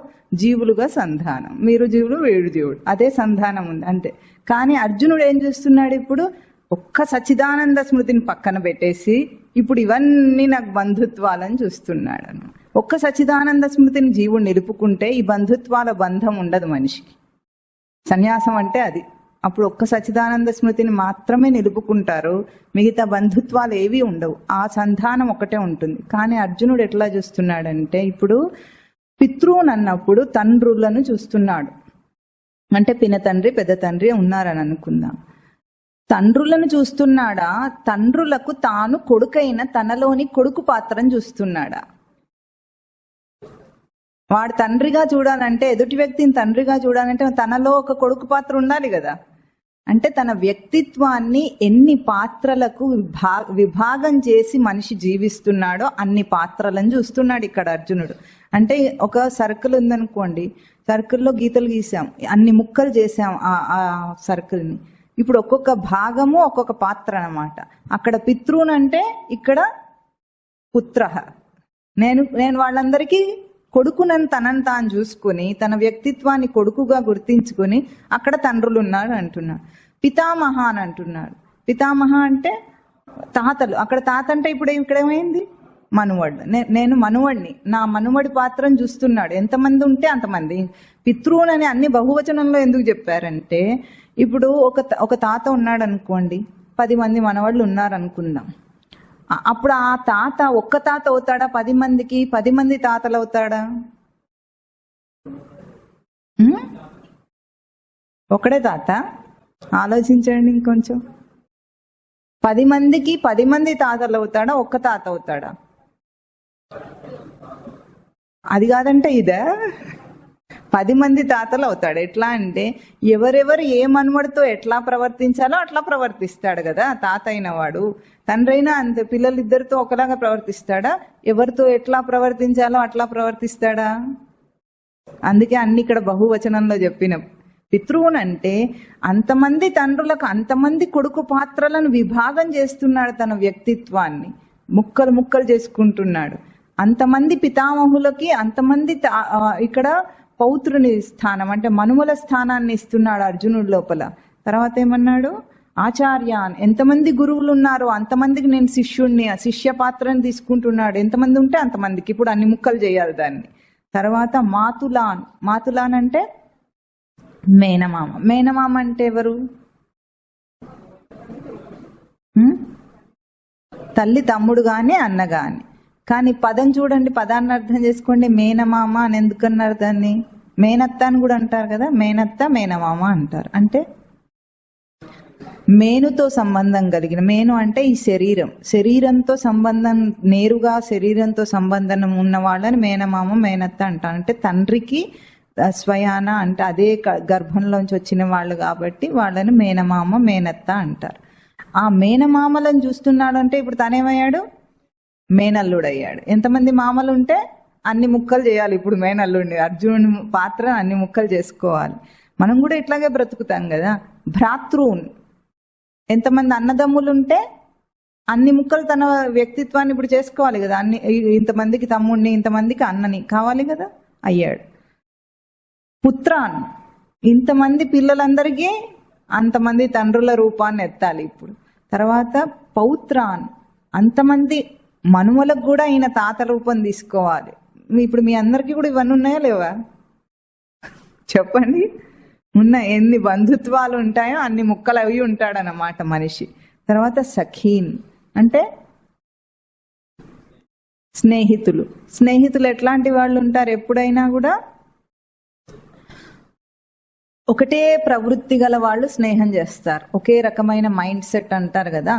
జీవులుగా సంధానం. మీరు జీవులు, వీడు జీవుడు, అదే సంధానం ఉంది అంతే. కానీ అర్జునుడు ఏం చేస్తున్నాడు? ఇప్పుడు ఒక్క సచ్చిదానంద స్మృతిని పక్కన పెట్టేసి ఇప్పుడు ఇవన్నీ నాకు బంధుత్వాలని చూస్తున్నాడు. ఒక్క సచ్చిదానంద స్మృతిని జీవుడు నిలుపుకుంటే ఈ బంధుత్వాల బంధం ఉండదు మనిషికి. సన్యాసం అంటే అది. అప్పుడు ఒక్క సచ్చిదానంద స్మృతిని మాత్రమే నిలుపుకుంటారు, మిగతా బంధుత్వాలు ఏవి ఉండవు, ఆ సంధానం ఒకటే ఉంటుంది. కానీ అర్జునుడు ఎట్లా చూస్తున్నాడంటే ఇప్పుడు పితృన్ అన్నప్పుడు తండ్రులను చూస్తున్నాడు. అంటే పినతండ్రి, పెద్ద తండ్రి ఉన్నారని అనుకుందాం. తండ్రులను చూస్తున్నాడా? తండ్రులకు తాను కొడుకైన తనలోని కొడుకు పాత్రను చూస్తున్నాడా? వాడు తండ్రిగా చూడాలంటే, ఎదుటి వ్యక్తిని తండ్రిగా చూడాలంటే తనలో ఒక కొడుకు పాత్ర ఉండాలి కదా. అంటే తన వ్యక్తిత్వాన్ని ఎన్ని పాత్రలకు విభాగం చేసి మనిషి జీవిస్తున్నాడో అన్ని పాత్రలను చూస్తున్నాడు ఇక్కడ అర్జునుడు. అంటే ఒక సర్కిల్ ఉందనుకోండి, సర్కిల్లో గీతలు గీసాం, అన్ని ముక్కలు చేసాం ఆ సర్కిల్ని. ఇప్పుడు ఒక్కొక్క భాగము ఒక్కొక్క పాత్ర అన్నమాట. అక్కడ పితృన్ అంటే ఇక్కడ పుత్ర. నేను వాళ్ళందరికీ కొడుకునని తనని తాను చూసుకుని తన వ్యక్తిత్వాన్ని కొడుకుగా గుర్తించుకుని అక్కడ తండ్రులు ఉన్నారు అంటున్నాడు. పితామహ అని అంటున్నాడు. పితామహ అంటే తాతలు. అక్కడ తాత అంటే ఇప్పుడు ఇక్కడ ఏమైంది? మనువడు. నేను మనువడిని, నా మనువడి పాత్రను చూస్తున్నాడు. ఎంతమంది ఉంటే అంతమంది. పితృవునని అన్ని బహువచనంలో ఎందుకు చెప్పారంటే, ఇప్పుడు ఒక తాత ఉన్నాడు అనుకోండి, 10 మంది మనవాళ్ళు ఉన్నారు అనుకుందాం. అప్పుడు ఆ తాత ఒక్క తాత అవుతాడా? 10 మందికి 10 మంది తాతలు అవుతాడా? ఒకడే తాత? ఆలోచించండి ఇంకొంచెం. 10 మందికి 10 మంది తాతలు అవుతాడా? ఒక్క తాత అవుతాడా? అది కాదంటే ఇదా 10 మంది తాతలు అవుతాడు. ఎట్లా అంటే ఎవరెవరు ఏ మనుమడితో ఎట్లా ప్రవర్తించాలో అట్లా ప్రవర్తిస్తాడు కదా తాత అయిన వాడు. తండ్రి అయినా అంతే, పిల్లలిద్దరితో ఒకలాగా ప్రవర్తిస్తాడా? ఎవరితో ఎట్లా ప్రవర్తించాలో అట్లా ప్రవర్తిస్తాడా? అందుకే అన్ని ఇక్కడ బహువచనంలో చెప్పిన. పితృవునంటే అంతమంది తండ్రులకు అంతమంది కొడుకు పాత్రలను విభాగం చేస్తున్నాడు, తన వ్యక్తిత్వాన్ని ముక్కలు ముక్కలు చేసుకుంటున్నాడు. అంతమంది పితామహులకి అంతమంది ఇక్కడ పౌత్రుని స్థానం అంటే మనుమల స్థానాన్ని ఇస్తున్నాడు అర్జునుడి లోపల. తర్వాత ఏమన్నాడు? ఆచార్యాన్, ఎంతమంది గురువులు ఉన్నారో అంతమందికి నేను శిష్యుణ్ణి, శిష్య పాత్రని తీసుకుంటున్నాడు. ఎంతమంది ఉంటే అంతమందికి ఇప్పుడు అన్ని ముక్కలు చేయాలి దాన్ని. తర్వాత మాతులాన్, మాతులాన్ అంటే మేనమామ. మేనమామ అంటే ఎవరు? తల్లి తమ్ముడు గాని అన్న గాని. కానీ పదం చూడండి, పదాన్ని అర్థం చేసుకోండి. మేనమామ అని ఎందుకన్నారు దాన్ని? మేనత్త అని కూడా అంటారు కదా, మేనత్త మేనమామ అంటారు. అంటే మేనుతో సంబంధం కలిగిన, మేను అంటే ఈ శరీరంతో సంబంధం, నేరుగా శరీరంతో సంబంధం ఉన్న వాళ్ళని మేనమామ మేనత్త అంటారు. అంటే తండ్రికి స్వయాన అంటే అదే గర్భంలోంచి వచ్చిన వాళ్ళు కాబట్టి వాళ్ళని మేనమామ మేనత్త అంటారు. ఆ మేనమామలను చూస్తున్నాడు అంటే ఇప్పుడు తనేమయ్యాడు? మేనల్లుడు అయ్యాడు. ఎంతమంది మామలు ఉంటే అన్ని ముక్కలు చేయాలి. ఇప్పుడు మేనల్లుడిని, అర్జునుడి పాత్ర అన్ని ముక్కలు చేసుకోవాలి. మనం కూడా ఇట్లాగే బ్రతుకుతాం కదా. భ్రాతృన్, ఎంతమంది అన్నదమ్ములు ఉంటే అన్ని ముక్కలు తన వ్యక్తిత్వాన్ని ఇప్పుడు చేసుకోవాలి కదా. ఇంతమందికి తమ్ముడిని, ఇంతమందికి అన్నని కావాలి కదా, అయ్యాడు. పుత్రాన్, ఇంతమంది పిల్లలందరికీ అంతమంది తండ్రుల రూపాన్ని ఎత్తాలి ఇప్పుడు. తర్వాత పౌత్రాన్, అంతమంది మనుమలకు కూడా ఈయన తాత రూపం తీసుకోవాలి. ఇప్పుడు మీ అందరికీ కూడా ఇవన్నీ ఉన్నాయా లేవా? చెప్పండి. ఎన్ని బంధుత్వాలు ఉంటాయో అన్ని ముక్కలు అవి ఉంటాడనమాట మనిషి. తర్వాత సఖీన్ అంటే స్నేహితులు. స్నేహితులు ఎట్లాంటి వాళ్ళు ఉంటారు? ఎప్పుడైనా కూడా ఒకటే ప్రవృత్తి గల వాళ్ళు స్నేహం చేస్తారు. ఒకే రకమైన మైండ్ సెట్ అంటారు కదా,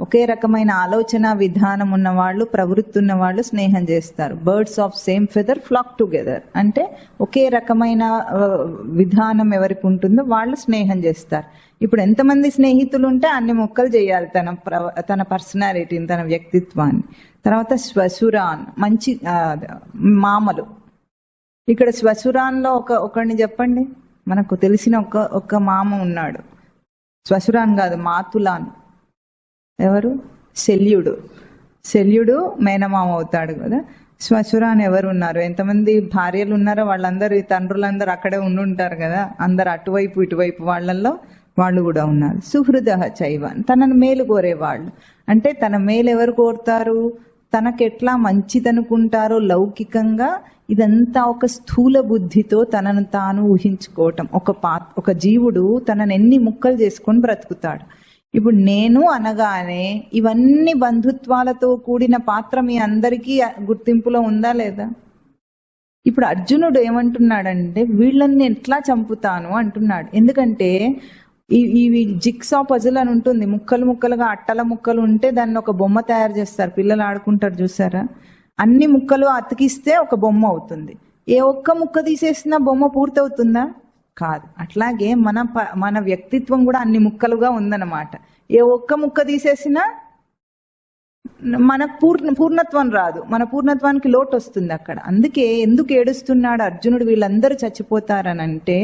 ఒకే రకమైన ఆలోచన విధానం ఉన్న వాళ్ళు, ప్రవృత్తి ఉన్న వాళ్ళు స్నేహం చేస్తారు. Birds of same feather flock together అంటే ఒకే రకమైన విధానం ఎవరికి ఉంటుందో వాళ్ళు స్నేహం చేస్తారు. ఇప్పుడు ఎంతమంది స్నేహితులు ఉంటే అన్ని ముక్కలు చేయాలి తన పర్సనాలిటీని, తన వ్యక్తిత్వాన్ని. తర్వాత శ్వశురాన్, మంచి మామలు. ఇక్కడ శ్వశురాన్లో ఒకరిని చెప్పండి. మనకు తెలిసిన ఒక మామ ఉన్నాడు. శ్వశురాన్ కాదు, మాతులాన్. ఎవరు? శల్యుడు మేనమామ అవుతాడు కదా. శ్వశురాన్ ఎవరు ఉన్నారు? ఎంతమంది భార్యలు ఉన్నారో వాళ్ళందరూ, ఈ తండ్రులందరూ అక్కడే ఉండుంటారు కదా, అందరు అటువైపు ఇటువైపు వాళ్ళల్లో వాళ్ళు కూడా ఉన్నారు. సుహృద చైవ, తనను మేలు కోరేవాళ్ళు. అంటే తన మేలు ఎవరు కోరుతారు? తనకెట్లా మంచిదనుకుంటారో లౌకికంగా, ఇదంతా ఒక స్థూల బుద్ధితో తనను తాను ఊహించుకోవటం. ఒక జీవుడు తనను ఎన్ని ముక్కలు చేసుకొని బ్రతుకుతాడు. ఇప్పుడు నేను అనగానే ఇవన్నీ బంధుత్వాలతో కూడిన పాత్ర మీ అందరికీ గుర్తింపులో ఉందా లేదా? ఇప్పుడు అర్జునుడు ఏమంటున్నాడంటే వీళ్ళని ఎట్లా చంపుతాను అంటున్నాడు. ఎందుకంటే ఇవి జిక్సా పజిల్ అని ఉంటుంది, ముక్కలు ముక్కలుగా అట్టల ముక్కలు ఉంటే దాన్ని ఒక బొమ్మ తయారు చేస్తారు, పిల్లలు ఆడుకుంటారు చూసారా. అన్ని ముక్కలు అతికిస్తే ఒక బొమ్మ అవుతుంది. ఏ ఒక్క ముక్క తీసేసినా బొమ్మ పూర్తవుతుందా? కాదు. అట్లాగే మన వ్యక్తిత్వం కూడా అన్ని ముక్కలుగా ఉందన్నమాట. ఏ ఒక్క ముక్క తీసేసినా మనకు పూర్ణత్వం రాదు, మన పూర్ణత్వానికి లోటు వస్తుంది అక్కడ. అందుకే ఎందుకు ఏడుస్తున్నాడు అర్జునుడు వీళ్ళందరూ చచ్చిపోతారని అంటే,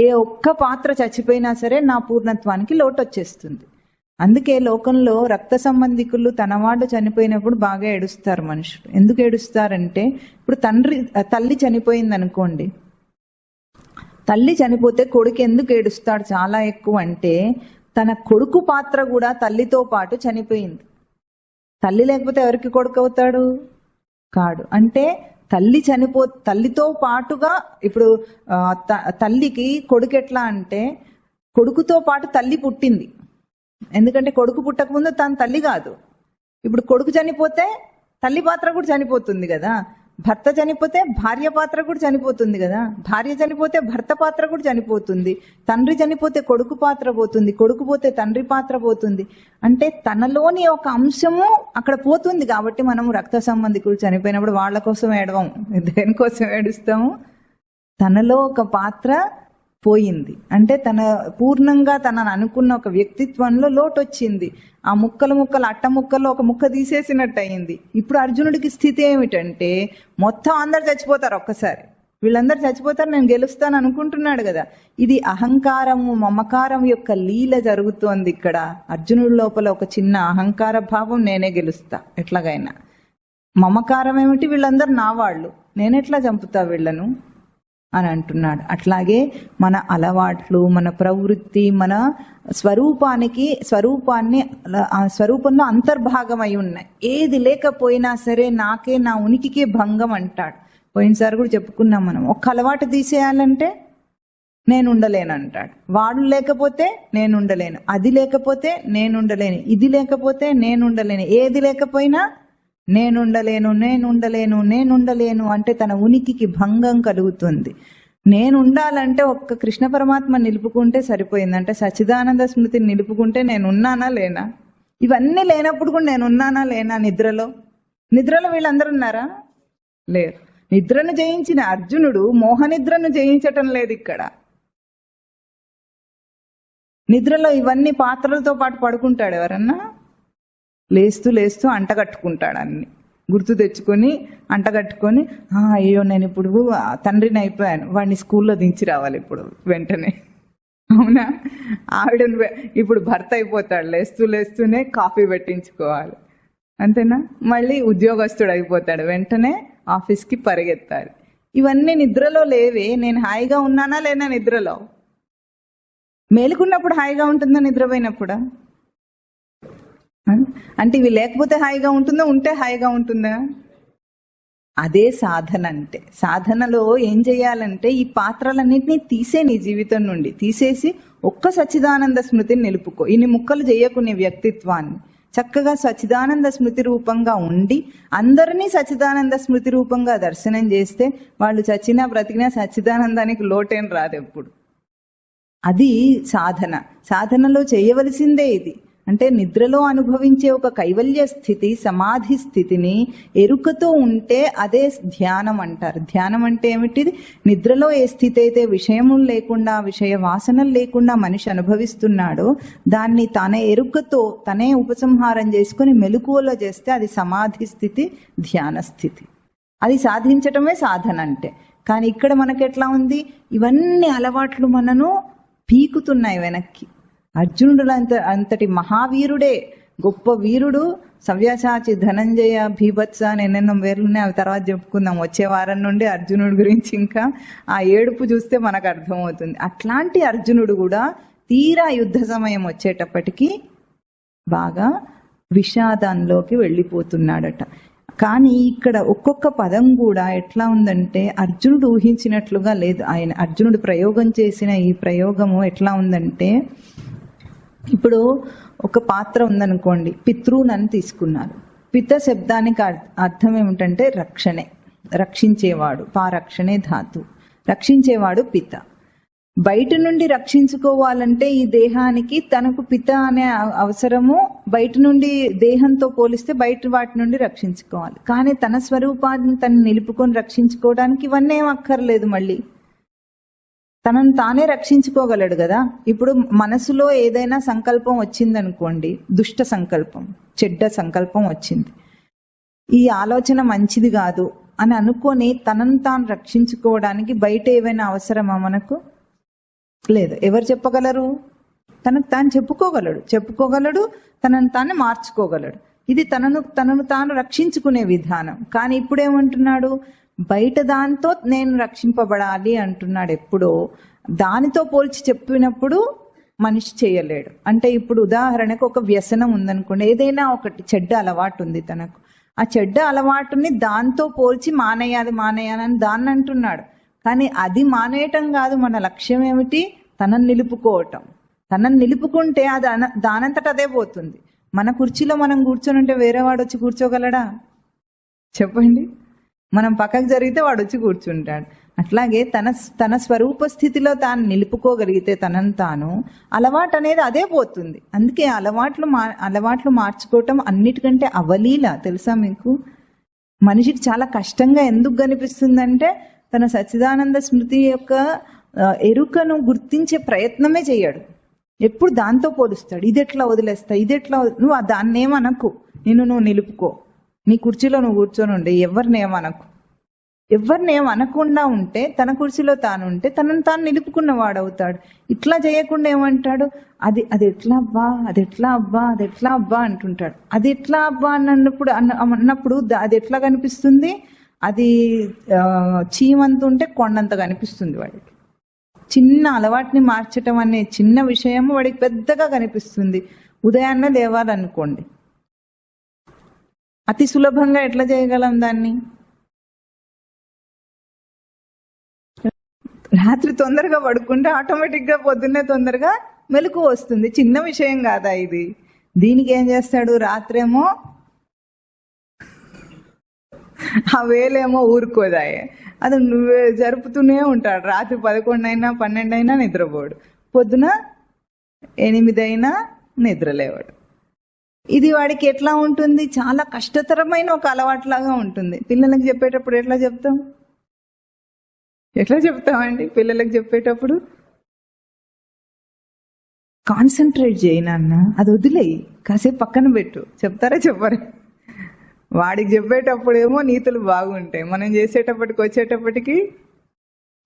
ఏ ఒక్క పాత్ర చచ్చిపోయినా సరే నా పూర్ణత్వానికి లోటు వచ్చేస్తుంది. అందుకే లోకంలో రక్త సంబంధికులు తన వాళ్ళు చనిపోయినప్పుడు బాగా ఏడుస్తారు మనుషులు. ఎందుకు ఏడుస్తారంటే, ఇప్పుడు తల్లి చనిపోయింది అనుకోండి, తల్లి చనిపోతే కొడుకు ఎందుకు ఏడుస్తాడు చాలా ఎక్కువ అంటే, తన కొడుకు పాత్ర కూడా తల్లితో పాటు చనిపోయింది. తల్లి లేకపోతే ఎవరికి కొడుకు అవుతాడు? కాడు. అంటే తల్లితో పాటుగా ఇప్పుడు తల్లికి కొడుకు ఎట్లా అంటే కొడుకుతో పాటు తల్లి పుట్టింది. ఎందుకంటే కొడుకు పుట్టకముందు తను తల్లి కాదు. ఇప్పుడు కొడుకు చనిపోతే తల్లి పాత్ర కూడా చనిపోతుంది కదా, భర్త చనిపోతే భార్య పాత్ర కూడా చనిపోతుంది కదా, భార్య చనిపోతే భర్త పాత్ర కూడా చనిపోతుంది, తండ్రి చనిపోతే కొడుకు పాత్ర పోతుంది, కొడుకు పోతే తండ్రి పాత్ర పోతుంది. అంటే తనలోని ఒక అంశము అక్కడ పోతుంది. కాబట్టి మనము రక్త సంబంధికులు చనిపోయినప్పుడు వాళ్ళ కోసం ఏడవం, దేనికోసం ఏడుస్తాము? తనలో ఒక పాత్ర పోయింది అంటే పూర్ణంగా తనను అనుకున్న ఒక వ్యక్తిత్వంలో లోటు వచ్చింది. ఆ ముక్కలు అట్ట ముక్కల్లో ఒక ముక్క తీసేసినట్టు అయింది. ఇప్పుడు అర్జునుడికి స్థితి ఏమిటంటే మొత్తం అందరు చచ్చిపోతారు ఒక్కసారి. వీళ్ళందరూ చచ్చిపోతారు, నేను గెలుస్తాను అనుకుంటున్నాడు కదా. ఇది అహంకారము మమకారం యొక్క లీల జరుగుతోంది ఇక్కడ. అర్జునుడి లోపల ఒక చిన్న అహంకార భావం, నేనే గెలుస్తా ఎట్లాగైనా. మమకారం ఏమిటి? వీళ్ళందరూ నా వాళ్ళు, నేనెట్లా చంపుతా వీళ్ళను అని అంటున్నాడు. అట్లాగే మన అలవాట్లు, మన ప్రవృత్తి, మన స్వరూపంలో అంతర్భాగమై ఉన్నాయి. ఏది లేకపోయినా సరే నాకే, నా ఉనికికే భంగం అంటాడు. పోయినసారి కూడా చెప్పుకున్నాం మనం. ఒక్క అలవాటు తీసేయాలంటే నేను ఉండలేను అంటాడు. వాడు లేకపోతే నేను ఉండలేను, అది లేకపోతే నేను ఉండలేను, ఇది లేకపోతే నేను ఉండలేను, ఏది లేకపోయినా నేనుండలేను అంటే తన ఉనికికి భంగం కలుగుతుంది. నేను ఉండాలంటే ఒక్క కృష్ణ పరమాత్మ నిలుపుకుంటే సరిపోయింది. అంటే సచ్చిదానంద స్మృతిని నిలుపుకుంటే నేను ఉన్నానా లేనా? ఇవన్నీ లేనప్పుడు కూడా నేను ఉన్నానా లేనా? నిద్రలో వీళ్ళందరూ ఉన్నారా? లేరు. నిద్రను జయించిన అర్జునుడు మోహనిద్రను జయించటం లేదు ఇక్కడ. నిద్రలో ఇవన్నీ పాత్రలతో పాటు పడుకుంటాడు ఎవరన్నా? లేస్తూ అంటగట్టుకుంటాడు. అన్ని గుర్తు తెచ్చుకొని అంటగట్టుకొని, అయ్యో నేను ఇప్పుడు తండ్రిని అయిపోయాను, వాడిని స్కూల్లో దించి రావాలి ఇప్పుడు వెంటనే. అవునా? ఆవిడని ఇప్పుడు భర్త అయిపోతాడు, లేస్తూనే కాఫీ పెట్టించుకోవాలి, అంతేనా? మళ్ళీ ఉద్యోగస్తుడు అయిపోతాడు, వెంటనే ఆఫీస్కి పరిగెత్తాలి. ఇవన్నీ నిద్రలో లేవే. నేను హాయిగా ఉన్నానా లేనా? నిద్రలో మేలుకున్నప్పుడు హాయిగా ఉంటుందా, నిద్రపోయినప్పుడా? అంటే ఇవి లేకపోతే హాయిగా ఉంటుందా, ఉంటే హాయిగా ఉంటుందా? అదే సాధన అంటే. సాధనలో ఏం చేయాలంటే ఈ పాత్రలన్నింటినీ నీ జీవితం నుండి తీసేసి ఒక్క సచ్చిదానంద స్మృతిని నిలుపుకో. ఇన్ని ముక్కలు చేయకు నీ వ్యక్తిత్వాన్ని. చక్కగా సచ్చిదానంద స్మృతి రూపంగా ఉండి అందరినీ సచ్చిదానంద స్మృతి రూపంగా దర్శనం చేస్తే వాళ్ళు చచ్చినా బ్రతికినా సచ్చిదానందానికి లోటేం రాదు ఎప్పుడు. అది సాధన. సాధనలో చేయవలసిందే ఇది. అంటే నిద్రలో అనుభవించే ఒక కైవల్య స్థితి, సమాధి స్థితిని ఎరుకతో ఉంటే అదే ధ్యానం అంటారు. ధ్యానం అంటే ఏమిటిది? నిద్రలో ఏ స్థితి అయితే విషయములు లేకుండా, విషయ వాసనలు లేకుండా మనిషి అనుభవిస్తున్నాడో దాన్ని తన ఎరుకతో తనే ఉపసంహారం చేసుకుని మెలకువలో చేస్తే అది సమాధి స్థితి, ధ్యాన స్థితి. అది సాధించటమే సాధన అంటే. కానీ ఇక్కడ మనకి ఎట్లా ఉంది? ఇవన్నీ అలవాట్లు మనను పీకుతున్నాయి వెనక్కి. అర్జునుడు అంతటి మహావీరుడే, గొప్ప వీరుడు. సవ్యసాచి, ధనంజయ, భీభత్స అని ఎన్నెన్నో పేర్లున్నాయి, అవి తర్వాత చెప్పుకుందాం. వచ్చే వారం నుండి అర్జునుడి గురించి ఇంకా ఆ ఏడుపు చూస్తే మనకు అర్థమవుతుంది. అట్లాంటి అర్జునుడు కూడా తీరా యుద్ధ సమయం వచ్చేటప్పటికి బాగా విషాదంలోకి వెళ్ళిపోతున్నాడట. కానీ ఇక్కడ ఒక్కొక్క పదం కూడా ఎట్లా ఉందంటే అర్జునుడు ఊహించినట్లుగా లేదు. అర్జునుడు ప్రయోగం చేసిన ఈ ప్రయోగము ఎట్లా ఉందంటే, ఇప్పుడు ఒక పాత్ర ఉందనుకోండి, పితృనని తీసుకున్నారు. పిత శబ్దానికి అర్థం ఏమిటంటే రక్షణే, రక్షించేవాడు. పారక్షణే ధాతు, రక్షించేవాడు పిత. బయట నుండి రక్షించుకోవాలంటే ఈ దేహానికి తనకు పిత అనే అవసరము. బయట నుండి దేహంతో పోలిస్తే బయట వాటి నుండి రక్షించుకోవాలి. కానీ తన స్వరూపాన్ని తను నిలుపుకొని రక్షించుకోవడానికి ఇవన్నీ ఏం అక్కర్లేదు. మళ్ళీ తనను తానే రక్షించుకోగలడు కదా. ఇప్పుడు మనసులో ఏదైనా సంకల్పం వచ్చిందనుకోండి, దుష్ట సంకల్పం, చెడ్డ సంకల్పం వచ్చింది, ఈ ఆలోచన మంచిది కాదు అని అనుకొని తనను తాను రక్షించుకోవడానికి బయట ఏవైనా అవసరమా మనకు? లేదు. ఎవరు చెప్పగలరు? తనకు తాను చెప్పుకోగలడు, తనను తాను మార్చుకోగలడు. ఇది తనను తాను రక్షించుకునే విధానం. కానీ ఇప్పుడు ఏమంటున్నాడు? బయట దాంతో నేను రక్షింపబడాలి అంటున్నాడు. ఎప్పుడో దానితో పోల్చి చెప్పినప్పుడు మనిషి చేయలేడు. అంటే ఇప్పుడు ఉదాహరణకు ఒక వ్యసనం ఉందనుకోండి, ఏదైనా ఒకటి చెడ్డ అలవాటు ఉంది తనకు, ఆ చెడ్డ అలవాటుని దాంతో పోల్చి మానేయాలని దాన్ని అంటున్నాడు. కానీ అది మానేయటం కాదు. మన లక్ష్యం ఏమిటి? తనని నిలుపుకోవటం. తనని నిలుపుకుంటే అది దానంతట అదే పోతుంది. మన కుర్చీలో మనం కూర్చొని ఉంటే వేరే వాడు వచ్చి కూర్చోగలడా? చెప్పండి. మనం పక్కకు జరిగితే వాడు వచ్చి కూర్చుంటాడు. అట్లాగే తన స్వరూప స్థితిలో తాను నిలుపుకోగలిగితే తనను తాను, అలవాటు అనేది అదే పోతుంది. అందుకే అలవాట్లు మార్చుకోవటం అన్నిటికంటే అవలీల. తెలుసా మీకు? మనిషికి చాలా కష్టంగా ఎందుకు కనిపిస్తుందంటే తన సచ్చిదానంద స్మృతి యొక్క ఎరుకను గుర్తించే ప్రయత్నమే చేయడు. ఎప్పుడు దాంతో పోలుస్తాడు. ఇది ఎట్లా వదిలేస్తా, ఇది ఎట్లా నువ్వు దాన్ని ఏమనకు, నువ్వు నిలుపుకో, నీ కుర్చీలో నువ్వు కూర్చొని ఉండే, ఎవరినేమనకు. ఎవరినేమనకుండా ఉంటే తన కుర్చీలో తాను ఉంటే తనను తాను నిలుపుకున్న వాడవుతాడు. ఇట్లా చేయకుండా ఏమంటాడు? అది ఎట్లా అబ్బా, అది ఎట్లా అబ్బా, అది ఎట్లా అబ్బా అంటుంటాడు. అది ఎట్లా అబ్బా అన్నప్పుడు అది ఎట్లా కనిపిస్తుంది? అది చీమంతుంటే కొండంత కనిపిస్తుంది వాడికి. చిన్న అలవాటుని మార్చటం అనే చిన్న విషయం వాడికి పెద్దగా కనిపిస్తుంది. ఉదయాన్నే లేవాలనుకోండి, అతి సులభంగా ఎట్లా చేయగలం దాన్ని? రాత్రి తొందరగా పడుకుంటే ఆటోమేటిక్గా పొద్దున్నే తొందరగా మెలకు వస్తుంది. చిన్న విషయం కాదా ఇది? దీనికి ఏం చేస్తాడు? రాత్రేమో ఆ వేలేమో ఊరుకోదాయే, అది నువ్వే జరుపుతూనే ఉంటాడు. రాత్రి 11 అయినా 12 అయినా నిద్రపోడు, పొద్దున 8 అయినా నిద్రలేవాడు. ఇది వాడికి ఎట్లా ఉంటుంది? చాలా కష్టతరమైన ఒక అలవాట్లాగా ఉంటుంది. పిల్లలకు చెప్పేటప్పుడు ఎట్లా చెప్తామండి? పిల్లలకు చెప్పేటప్పుడు కాన్సన్ట్రేట్ చేయనన్న, అది వదిలేయి, కాసేపు పక్కన పెట్టు. చెప్తారా చెప్పరా? వాడికి చెప్పేటప్పుడేమో నీతులు బాగుంటాయి, మనం చేసేటప్పటికి వచ్చేటప్పటికి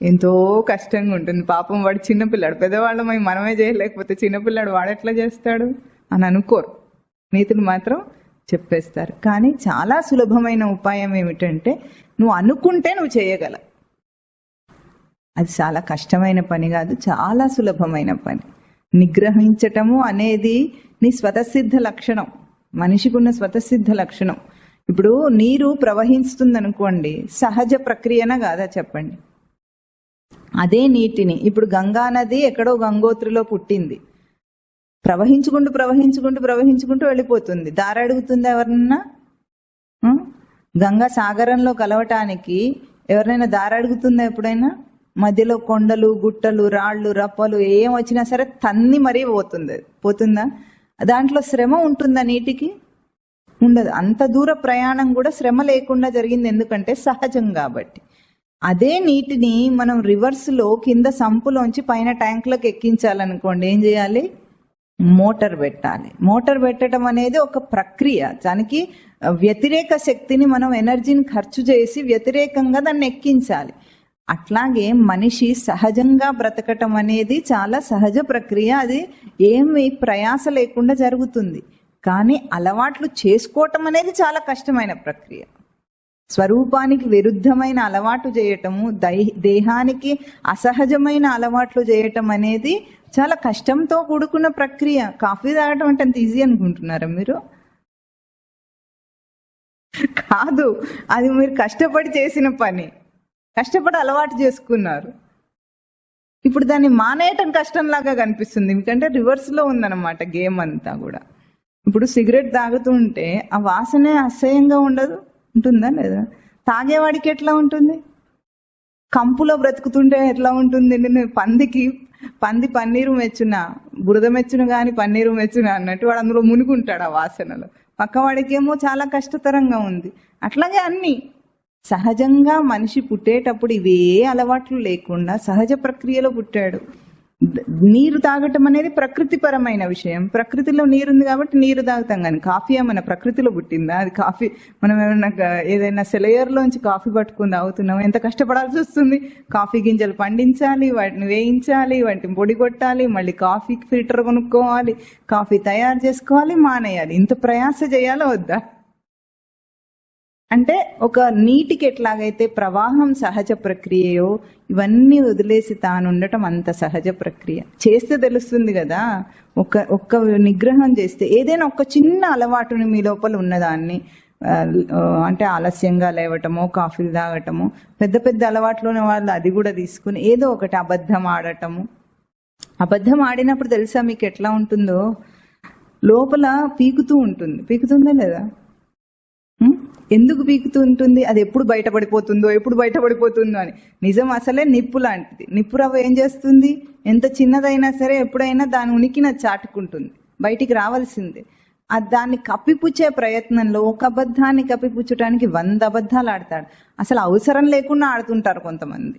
ఎంతో కష్టంగా ఉంటుంది. పాపం వాడు చిన్నపిల్లాడు. పెద్దవాళ్ళమై మనమే చేయలేకపోతే చిన్నపిల్లాడు వాడెట్లా చేస్తాడు అని అనుకోరు. నీతులు మాత్రం చెప్పేస్తారు. కానీ చాలా సులభమైన ఉపాయం ఏమిటంటే, నువ్వు అనుకుంటే నువ్వు చేయగల. అది చాలా కష్టమైన పని కాదు, చాలా సులభమైన పని. నిగ్రహించటము అనేది నీ స్వతసిద్ధ లక్షణం, మనిషికి ఉన్న స్వతసిద్ధ లక్షణం. ఇప్పుడు నీరు ప్రవహిస్తుంది అనుకోండి, సహజ ప్రక్రియన కాదా చెప్పండి? అదే నీటిని ఇప్పుడు గంగా నది ఎక్కడో గంగోత్రిలో పుట్టింది, ప్రవహించుకుంటూ వెళ్ళిపోతుంది. దారి అడుగుతుంది ఎవరన్నా? గంగా సాగరంలో కలవటానికి ఎవరైనా దారి అడుగుతుందా ఎప్పుడైనా? మధ్యలో కొండలు, గుట్టలు, రాళ్ళు, రప్పలు ఏం వచ్చినా సరే తన్ని మరీ పోతుందా? దాంట్లో శ్రమ ఉంటుందా? నీటికి ఉండదు. అంత దూర ప్రయాణం కూడా శ్రమ లేకుండా జరిగింది. ఎందుకంటే సహజం కాబట్టి. అదే నీటిని మనం రివర్స్లో కింద సంపులోంచి పైన ట్యాంకులకు ఎక్కించాలనుకోండి, ఏం చేయాలి? మోటార్ పెట్టాలి. మోటార్ పెట్టడం అనేది ఒక ప్రక్రియ. దానికి వ్యతిరేక శక్తిని, మనం ఎనర్జీని ఖర్చు చేసి వ్యతిరేకంగా దాన్ని ఎక్కించాలి. అట్లాగే మనిషి సహజంగా బ్రతకటం అనేది చాలా సహజ ప్రక్రియ. అది ఏమి ప్రయాస లేకుండా జరుగుతుంది. కానీ అలవాట్లు చేసుకోవటం అనేది చాలా కష్టమైన ప్రక్రియ. స్వరూపానికి విరుద్ధమైన అలవాటు చేయటము, దేహానికి అసహజమైన అలవాట్లు చేయటం అనేది చాలా కష్టంతో కూడుకున్న ప్రక్రియ. కాఫీ తాగటం అంటే అంత ఈజీ అనుకుంటున్నారా మీరు? కాదు, అది మీరు కష్టపడి చేసిన పని, కష్టపడి అలవాటు చేసుకున్నారు. ఇప్పుడు దాన్ని మానేయటం కష్టంలాగా కనిపిస్తుంది, ఎందుకంటే రివర్స్లో ఉందన్నమాట గేమ్ అంతా కూడా. ఇప్పుడు సిగరెట్ తాగుతూ ఉంటే ఆ వాసనే అసహ్యంగా ఉంటుందా లేదా? తాగేవాడికి ఎట్లా ఉంటుంది? కంపులో బ్రతుకుతుంటే ఎట్లా ఉంటుంది? పంది పన్నీరు మెచ్చున, బురద మెచ్చున కానీ పన్నీరు మెచ్చున అన్నట్టు వాడు అందులో మునుగుంటాడు ఆ వాసనలో. పక్కవాడికేమో చాలా కష్టతరంగా ఉంది. అట్లాగే అన్నీ సహజంగా మనిషి పుట్టేటప్పుడు ఇవే అలవాట్లు లేకుండా సహజ ప్రక్రియలో పుట్టాడు. నీరు తాగటం అనేది ప్రకృతిపరమైన విషయం. ప్రకృతిలో నీరుంది కాబట్టి నీరు తాగుతాం. కానీ కాఫీ ఏమైనా ప్రకృతిలో పుట్టిందా? అది కాఫీ మనం ఏదైనా సెలయర్లోంచి కాఫీ పట్టుకుని తాగుతున్నాం. ఎంత కష్టపడాల్సి వస్తుంది? కాఫీ గింజలు పండించాలి, వాటిని వేయించాలి, వాటిని పొడి కొట్టాలి, మళ్ళీ కాఫీ ఫిల్టర్ కొనుక్కోవాలి, కాఫీ తయారు చేసుకోవాలి, మానేయాలి. ఇంత ప్రయాస చేయాలో వద్దా? అంటే ఒక నీటికి ఎట్లాగైతే ప్రవాహం సహజ ప్రక్రియయో, ఇవన్నీ వదిలేసి తాను ఉండటం అంత సహజ ప్రక్రియ. చేస్తే తెలుస్తుంది కదా. ఒక్క నిగ్రహం చేస్తే, ఏదైనా ఒక చిన్న అలవాటుని మీ లోపల ఉన్నదాన్ని అంటే ఆలస్యంగా లేవటమో, కాఫీలు తాగటము, పెద్ద పెద్ద అలవాట్లు ఉన్న వాళ్ళు అది కూడా తీసుకుని ఏదో ఒకటి అబద్ధం ఆడటము. అబద్ధం ఆడినప్పుడు తెలుసా మీకు ఎట్లా ఉంటుందో, లోపల పీకుతూ ఉంటుంది. పీకుతుందా లేదా? ఎందుకు పీకుతూ ఉంటుంది? అది ఎప్పుడు బయటపడిపోతుందో అని. నిజం అసలే నిప్పు లాంటిది. నిప్పు రవ్వ ఏం చేస్తుంది? ఎంత చిన్నదైనా సరే ఎప్పుడైనా దాని ఉనికిని చాటుకుంటుంది, బయటికి రావాల్సిందే. దాన్ని కప్పిపుచ్చే ప్రయత్నంలో ఒక అబద్ధాన్ని కప్పిపుచ్చడానికి 100 అబద్ధాలు ఆడతాడు. అసలు అవసరం లేకుండా ఆడుతుంటారు కొంతమంది.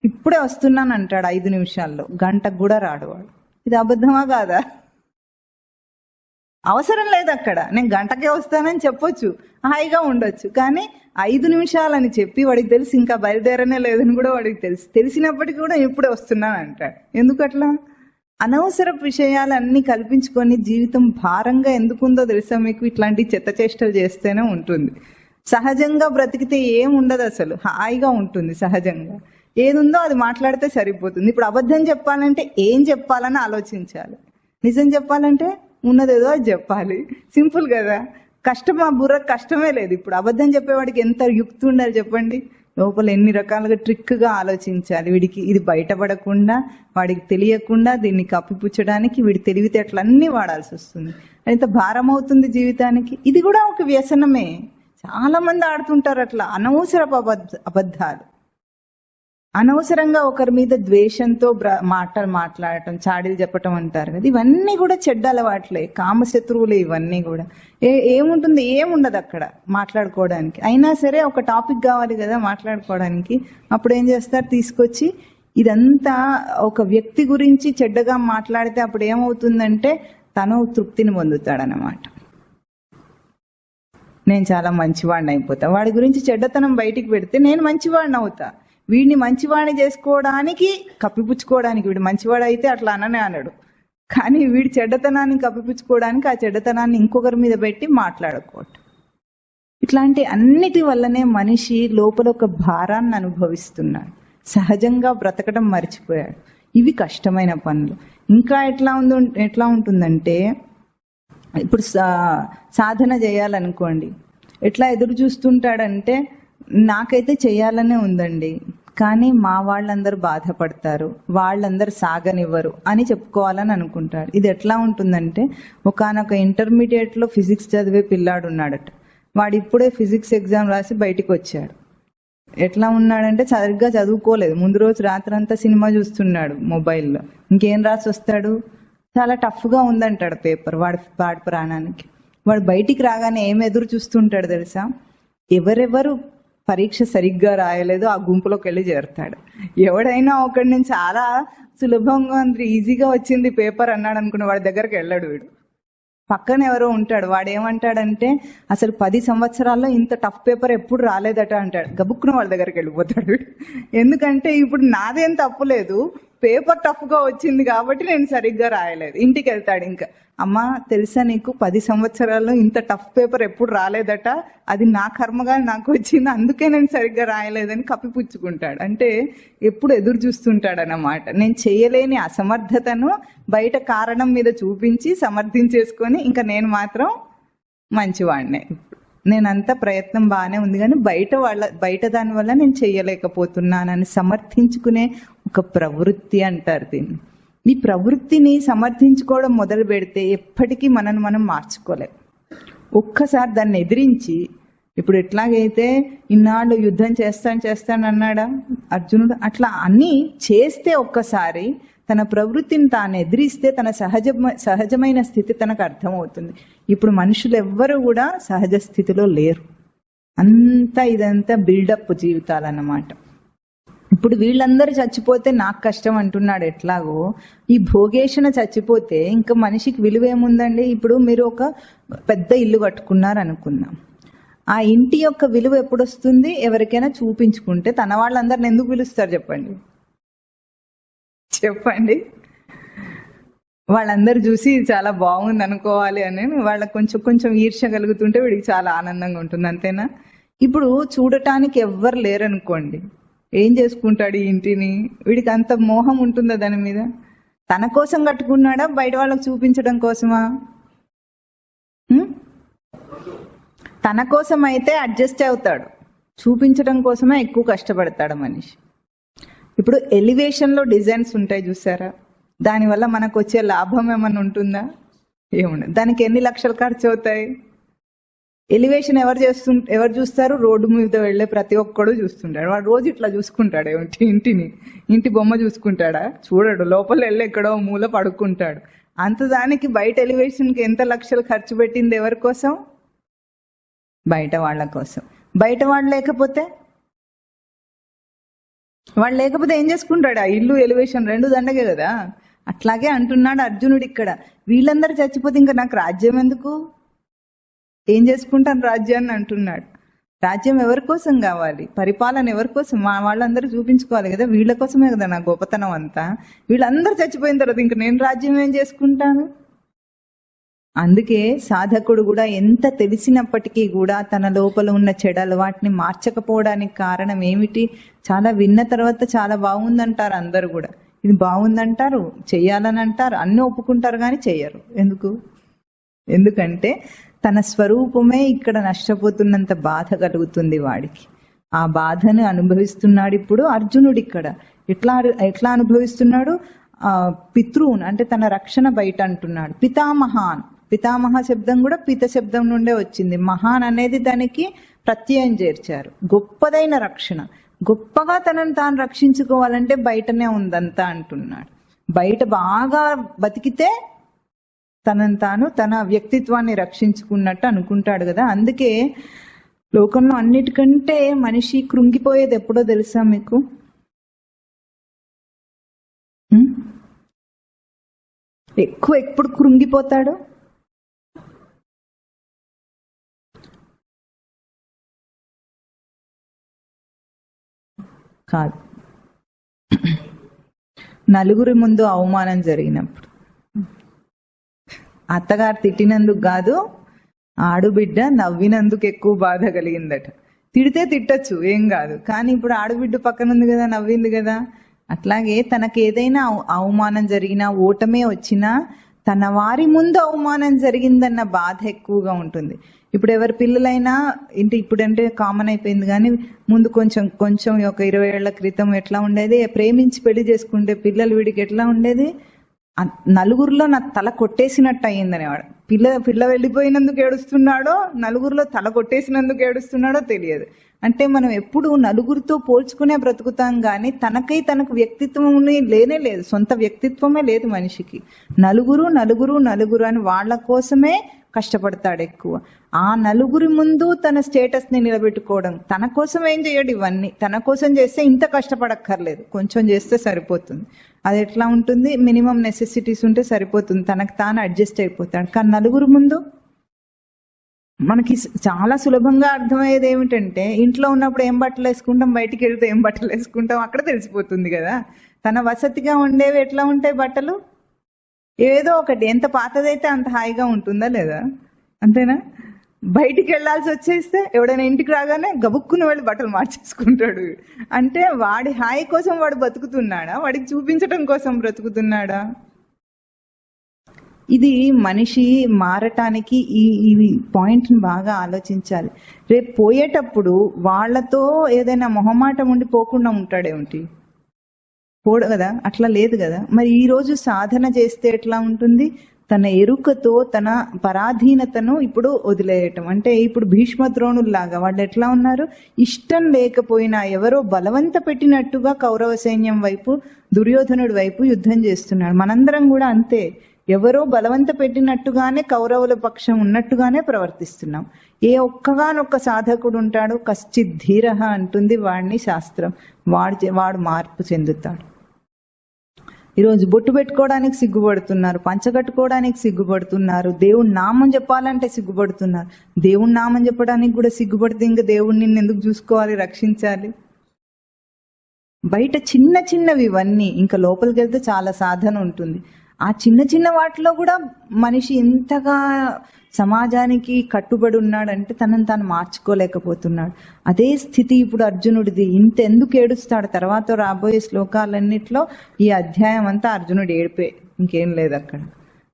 ఇప్పుడే వస్తున్నాను అంటాడు 5 నిమిషాల్లో, గంటకు కూడా రాడు వాడు. ఇది అబద్ధమా కాదా? అవసరం లేదు అక్కడ. నేను గంటకే వస్తానని చెప్పొచ్చు, హాయిగా ఉండొచ్చు. కానీ 5 నిమిషాలని చెప్పి వాడికి తెలిసి ఇంకా బయలుదేరనే లేదని కూడా వాడికి తెలిసినప్పటికీ కూడా ఇప్పుడే వస్తున్నాను అంటాడు. ఎందుకు అట్లా? అనవసర విషయాలన్నీ కల్పించుకొని జీవితం భారంగా ఎందుకుందో తెలుసా మీకు? ఇట్లాంటి చెత్త చేష్టలు చేస్తేనే ఉంటుంది. సహజంగా బ్రతికితే ఏం ఉండదు, అసలు హాయిగా ఉంటుంది. సహజంగా ఏది ఉందో అది మాట్లాడితే సరిపోతుంది. ఇప్పుడు అబద్ధం చెప్పాలంటే ఏం చెప్పాలని ఆలోచించాలి, నిజం చెప్పాలంటే ఉన్నదేదో అది చెప్పాలి. సింపుల్ కదా. కష్టం, ఆ బుర్ర కష్టమే లేదు. ఇప్పుడు అబద్ధం చెప్పేవాడికి ఎంత యుక్తి ఉండాలి చెప్పండి. లోపల ఎన్ని రకాలుగా ట్రిక్గా ఆలోచించాలి. వీడికి ఇది బయటపడకుండా, వాడికి తెలియకుండా దీన్ని కప్పిపుచ్చడానికి వీడి తెలివితేటలన్నీ వాడాల్సి వస్తుంది. ఎంత భారం అవుతుంది జీవితానికి. ఇది కూడా ఒక వ్యసనమే. చాలా మంది ఆడుతుంటారు అట్లా అనవసరపు అబద్ధాలు. అనవసరంగా ఒకరి మీద ద్వేషంతో మాట్లాడటం, చాడీలు చెప్పటం అంటారు కదా, ఇవన్నీ కూడా చెడ్డ అలవాట్లే, కామశత్రువులే ఇవన్నీ కూడా. ఏముంటుంది? ఏముండదు అక్కడ మాట్లాడుకోవడానికి. అయినా సరే ఒక టాపిక్ కావాలి కదా మాట్లాడుకోవడానికి. అప్పుడు ఏం చేస్తారు? తీసుకొచ్చి ఇదంతా ఒక వ్యక్తి గురించి చెడ్డగా మాట్లాడితే అప్పుడు ఏమవుతుందంటే తను తృప్తిని పొందుతాడనమాట. నేను చాలా మంచివాడిని అయిపోతా. వాడి గురించి చెడ్డతనం బయటికి పెడితే నేను మంచివాడిని అవుతా. వీడిని మంచివాడిని చేసుకోవడానికి, కప్పిపుచ్చుకోవడానికి, వీడు మంచివాడు అయితే అట్లా అననే అన్నాడు. కానీ వీడి చెడ్డతనాన్ని కప్పిపుచ్చుకోవడానికి ఆ చెడ్డతనాన్ని ఇంకొకరి మీద పెట్టి మాట్లాడుకోవటం. ఇట్లాంటి అన్నిటి వల్లనే మనిషి లోపల ఒక భారాన్ని అనుభవిస్తున్నాడు. సహజంగా బ్రతకడం మర్చిపోయాడు. ఇవి కష్టమైన పనులు. ఇంకా ఎట్లా ఉంటుందంటే, ఇప్పుడు సాధన చేయాలనుకోండి, ఎట్లా ఎదురు చూస్తుంటాడంటే, నాకైతే చేయాలనే ఉందండి, కానీ మా వాళ్ళందరూ బాధపడతారు, వాళ్ళందరూ సాగనివ్వరు అని చెప్పుకోవాలని అనుకుంటాడు. ఇది ఎట్లా ఉంటుందంటే, ఒకానొక ఇంటర్మీడియట్లో ఫిజిక్స్ చదివే పిల్లాడు ఉన్నాడట. వాడు ఇప్పుడే ఫిజిక్స్ ఎగ్జామ్ రాసి బయటికి వచ్చాడు. ఎట్లా ఉన్నాడంటే సరిగ్గా చదువుకోలేదు. ముందు రోజు రాత్రంతా సినిమా చూస్తున్నాడు మొబైల్లో. ఇంకేం రాసి వస్తాడు? చాలా టఫ్గా ఉందంటాడు పేపర్ వాడి ప్రాణానికి. వాడు బయటికి రాగానే ఏం ఎదురు చూస్తుంటాడు తెలుసా? ఎవరెవరు పరీక్ష సరిగ్గా రాయలేదు ఆ గుంపులోకి వెళ్ళి చేరుతాడు. ఎవడైనా ఒకటి నేను చాలా సులభంగా ఈజీగా వచ్చింది పేపర్ అన్నాడు అనుకున్న వాడి దగ్గరికి వెళ్ళాడు. వీడు పక్కన ఎవరో ఉంటాడు, వాడు ఏమంటాడంటే అసలు 10 సంవత్సరాల్లో ఇంత టఫ్ పేపర్ ఎప్పుడు రాలేదట అంటాడు. గబుక్కున వాళ్ళ దగ్గరికి వెళ్ళిపోతాడు వీడు. ఎందుకంటే ఇప్పుడు నాదేం తప్పులేదు, పేపర్ టఫ్గా వచ్చింది కాబట్టి నేను సరిగ్గా రాయలేదు. ఇంటికి వెళ్తాడు. ఇంకా అమ్మ తెలుసా నీకు 10 సంవత్సరాల్లో ఇంత టఫ్ పేపర్ ఎప్పుడు రాలేదట, అది నా కర్మగా నాకు వచ్చింది, అందుకే నేను సరిగ్గా రాయలేదని కప్పిపుచ్చుకుంటాడు. అంటే ఎప్పుడు ఎదురు చూస్తుంటాడు అన్నమాట. నేను చేయలేని అసమర్థతను బయట కారణం మీద చూపించి సమర్థించేసుకొని ఇంకా నేను మాత్రం మంచివాడినే, నేనంతా ప్రయత్నం బాగానే ఉంది కానీ బయట దాని వల్ల నేను చెయ్యలేకపోతున్నానని సమర్థించుకునే ఒక ప్రవృత్తి అంటారు దీన్ని. ఈ ప్రవృత్తిని సమర్థించుకోవడం మొదలు పెడితే ఎప్పటికీ మనం మార్చుకోలేం. ఒక్కసారి దాన్ని ఎదిరించి, ఇప్పుడు ఎట్లాగైతే ఇన్నాళ్ళు యుద్ధం చేస్తాను అన్నాడా అర్జునుడు, అట్లా అన్నీ చేస్తే ఒక్కసారి తన ప్రవృత్తిని తాను ఎదిరిస్తే తన సహజమైన స్థితి తనకు అర్థమవుతుంది. ఇప్పుడు మనుషులు ఎవ్వరూ కూడా సహజ స్థితిలో లేరు. ఇదంతా బిల్డప్ జీవితాలు అన్నమాట. ఇప్పుడు వీళ్ళందరూ చచ్చిపోతే నాకు కష్టం అంటున్నాడు. ఎట్లాగో ఈ భోగేషణ చచ్చిపోతే ఇంకా మనిషికి విలువ ఏముందండి? ఇప్పుడు మీరు ఒక పెద్ద ఇల్లు కట్టుకున్నారు అనుకుందాం. ఆ ఇంటి యొక్క విలువ ఎప్పుడు వస్తుంది? ఎవరికైనా చూపించుకుంటే. తన వాళ్ళందరిని ఎందుకు పిలుస్తారు చెప్పండి? వాళ్ళందరూ చూసి చాలా బాగుంది అనుకోవాలి అని వాళ్ళకి కొంచెం ఈర్ష్య కలుగుతుంటే వీడికి చాలా ఆనందంగా ఉంటుంది, అంతేనా? ఇప్పుడు చూడటానికి ఎవ్వరు లేరనుకోండి, ఏం చేసుకుంటాడు ఈ ఇంటిని? వీడికి అంత మోహం ఉంటుందా దాని మీద? తన కోసం కట్టుకున్నాడా, బయట వాళ్ళకి చూపించడం కోసమా? తన కోసం అయితే అడ్జస్ట్ అవుతాడు, చూపించడం కోసమే ఎక్కువ కష్టపడతాడు మనిషి. ఇప్పుడు ఎలివేషన్లో డిజైన్స్ ఉంటాయి చూసారా, దానివల్ల మనకు వచ్చే లాభం ఏమన్నా ఉంటుందా? ఏముండదు. దానికి ఎన్ని లక్షలు ఖర్చు అవుతాయి? ఎలివేషన్ ఎవరు చూస్తారు? రోడ్డు మీద వెళ్ళే ప్రతి ఒక్కడు చూస్తుంటాడు. వాడు రోజు ఇట్లా చూసుకుంటాడు ఇంటి బొమ్మ చూసుకుంటాడా? చూడడు. లోపల వెళ్ళి ఎక్కడో మూల పడుకుంటాడు. అంత దానికి బయట ఎలివేషన్కి ఎంత లక్షలు ఖర్చు పెట్టింది ఎవరి కోసం? బయట వాళ్ళ కోసం. బయట వాళ్ళు లేకపోతే ఏం చేసుకుంటాడు? ఆ ఇల్లు ఎలివేషన్ రెండు దండగే కదా. అట్లాగే అంటున్నాడు అర్జునుడు ఇక్కడ, వీళ్ళందరూ చచ్చిపోతే ఇంకా నాకు రాజ్యం ఎందుకు, ఏం చేసుకుంటాను రాజ్యాన్ని అంటున్నాడు. రాజ్యం ఎవరి కోసం కావాలి? పరిపాలన ఎవరి కోసం? వాళ్ళందరూ చూపించుకోవాలి కదా, వీళ్ళ కోసమే కదా నా గొప్పతనం అంతా. వీళ్ళందరూ చచ్చిపోయిన తర్వాత ఇంక నేను రాజ్యం ఏం చేసుకుంటాను? అందుకే సాధకుడు కూడా ఎంత తెలిసినప్పటికీ కూడా తన లోపల ఉన్న చెడు అలవాటిని మార్చకపోవడానికి కారణం ఏమిటి? చాలా విన్న తర్వాత చాలా బాగుందంటారు అందరూ కూడా, ఇది బాగుందంటారు, చెయ్యాలని అంటారు, అన్నీ ఒప్పుకుంటారు కానీ చెయ్యరు. ఎందుకంటే తన స్వరూపమే ఇక్కడ నష్టపోతున్నంత బాధ కలుగుతుంది వాడికి. ఆ బాధను అనుభవిస్తున్నాడు ఇప్పుడు అర్జునుడు. ఇక్కడ ఎట్లా అనుభవిస్తున్నాడు? పితృన్ అంటే తన రక్షణ బయట అంటున్నాడు. పితామహాన్, పితామహ శబ్దం కూడా పిత శబ్దం నుండే వచ్చింది. మహాన్ అనేది దానికి ప్రత్యయం చేర్చారు. గొప్పదైన రక్షణ, గొప్పగా తనను తాను రక్షించుకోవాలంటే బయటనే ఉందంతా అంటున్నాడు. బయట బాగా బతికితే తనను తాను తన వ్యక్తిత్వాన్ని రక్షించుకున్నట్టు అనుకుంటాడు కదా. అందుకే లోకంలో అన్నిటికంటే మనిషి కృంగిపోయేది ఎప్పుడో తెలుసా మీకు? ఎప్పుడు కృంగిపోతాడు? కాదు, నలుగురి ముందు అవమానం జరిగినప్పుడు. అత్తగారు తిట్టినందుకు కాదు, ఆడుబిడ్డ నవ్వినందుకు ఎక్కువ బాధ కలిగిందట. తిడితే తిట్టచ్చు, ఏం కాదు, కానీ ఇప్పుడు ఆడబిడ్డ పక్కన ఉంది కదా, నవ్వింది కదా. అట్లాగే తనకు ఏదైనా అవమానం జరిగినా, ఓటమే వచ్చినా తన వారి ముందు అవమానం జరిగిందన్న బాధ ఎక్కువగా ఉంటుంది. ఇప్పుడు ఎవరి పిల్లలైనా ఇప్పుడంటే కామన్ అయిపోయింది, కానీ ముందు కొంచెం ఒక 20 ఏళ్ల క్రితం ఎట్లా ఉండేది? ప్రేమించి పెళ్లి చేసుకుంటే పిల్లలు వీడికి ఎట్లా ఉండేది? నలుగురిలో నా తల కొట్టేసినట్టు అయ్యిందనేవాడు. పిల్ల వెళ్ళిపోయినందుకు ఏడుస్తున్నాడో, నలుగురిలో తల కొట్టేసినందుకు ఏడుస్తున్నాడో తెలియదు. అంటే మనం ఎప్పుడు నలుగురితో పోల్చుకునే బ్రతుకుతాం, కానీ తనకు వ్యక్తిత్వం లేనే లేదు, సొంత వ్యక్తిత్వమే లేదు మనిషికి. నలుగురు అని వాళ్ళ కోసమే కష్టపడతాడు ఎక్కువ. ఆ నలుగురి ముందు తన స్టేటస్ని నిలబెట్టుకోవడం, తన కోసం ఏం చేయడు. ఇవన్నీ తన కోసం చేస్తే ఇంత కష్టపడక్కర్లేదు, కొంచెం చేస్తే సరిపోతుంది. అది ఎట్లా ఉంటుంది? మినిమం నెసెసిటీస్ ఉంటే సరిపోతుంది, తనకు తాను అడ్జస్ట్ అయిపోతాడు. కానీ నలుగురు ముందు మనకి చాలా సులభంగా అర్థమయ్యేది ఏమిటంటే, ఇంట్లో ఉన్నప్పుడు ఏం బట్టలు వేసుకుంటాం, బయటికి వెళ్తే ఏం బట్టలు వేసుకుంటాం అక్కడ తెలిసిపోతుంది కదా. తన వసతిగా ఉండేవి ఎట్లా ఉంటాయి బట్టలు? ఏదో ఒకటి, ఎంత పాతదైతే అంత హాయిగా ఉంటుందా లేదా? అంతేనా? బయటికి వెళ్ళాల్సి వచ్చేస్తే ఎవడైనా ఇంటికి రాగానే గబుక్కుని వెళ్ళి బట్టలు మార్చేసుకుంటాడు. అంటే వాడి హాయి కోసం వాడు బతుకుతున్నాడా? వాడికి చూపించడం కోసం బ్రతుకుతున్నాడా? ఇది మనిషి మారటానికి ఈ పాయింట్ని బాగా ఆలోచించాలి. రేపు పోయేటప్పుడు వాళ్ళతో ఏదైనా మొహమాటం ఉండి పోకుండా ఉంటాడేమిటి? పోడు కదా, అట్లా లేదు కదా. మరి ఈరోజు సాధన చేస్తే ఎట్లా ఉంటుంది? తన ఎరుకతో తన పరాధీనతను ఇప్పుడు వదిలేయటం. అంటే ఇప్పుడు భీష్మద్రోణుల్లాగా వాళ్ళు ఎట్లా ఉన్నారు? ఇష్టం లేకపోయినా ఎవరో బలవంత పెట్టినట్టుగా కౌరవ సైన్యం వైపు, దుర్యోధనుడి వైపు యుద్ధం చేస్తున్నాడు. మనందరం కూడా అంతే, ఎవరో బలవంత పెట్టినట్టుగానే కౌరవుల పక్షం ఉన్నట్టుగానే ప్రవర్తిస్తున్నాం. ఏ ఒక్కగానొక్క సాధకుడు ఉంటాడు, కశ్చిత్ ధీరః అంటుంది వాడిని శాస్త్రం. వాడు మార్పు చెందుతాడు. ఈరోజు బొట్టు పెట్టుకోవడానికి సిగ్గుపడుతున్నారు, పంచగట్టుకోవడానికి సిగ్గుపడుతున్నారు, దేవుడి నామం చెప్పాలంటే సిగ్గుపడుతున్నారు. దేవుడి నామం చెప్పడానికి కూడా సిగ్గుపడితే ఇంకా దేవుడిని నిన్ను ఎందుకు చూసుకోవాలి, రక్షించాలి? బయట చిన్నవి ఇవన్నీ, ఇంకా లోపలికి వెళ్తే చాలా సాధన ఉంటుంది. ఆ చిన్న వాటిలో కూడా మనిషి ఎంతగా సమాజానికి కట్టుబడి ఉన్నాడంటే తనను తాను మార్చుకోలేకపోతున్నాడు. అదే స్థితి ఇప్పుడు అర్జునుడిది. ఎందుకు ఏడుస్తాడు? తర్వాత రాబోయే శ్లోకాలన్నిట్లో ఈ అధ్యాయం అంతా అర్జునుడు ఏడిపే, ఇంకేం లేదు అక్కడ.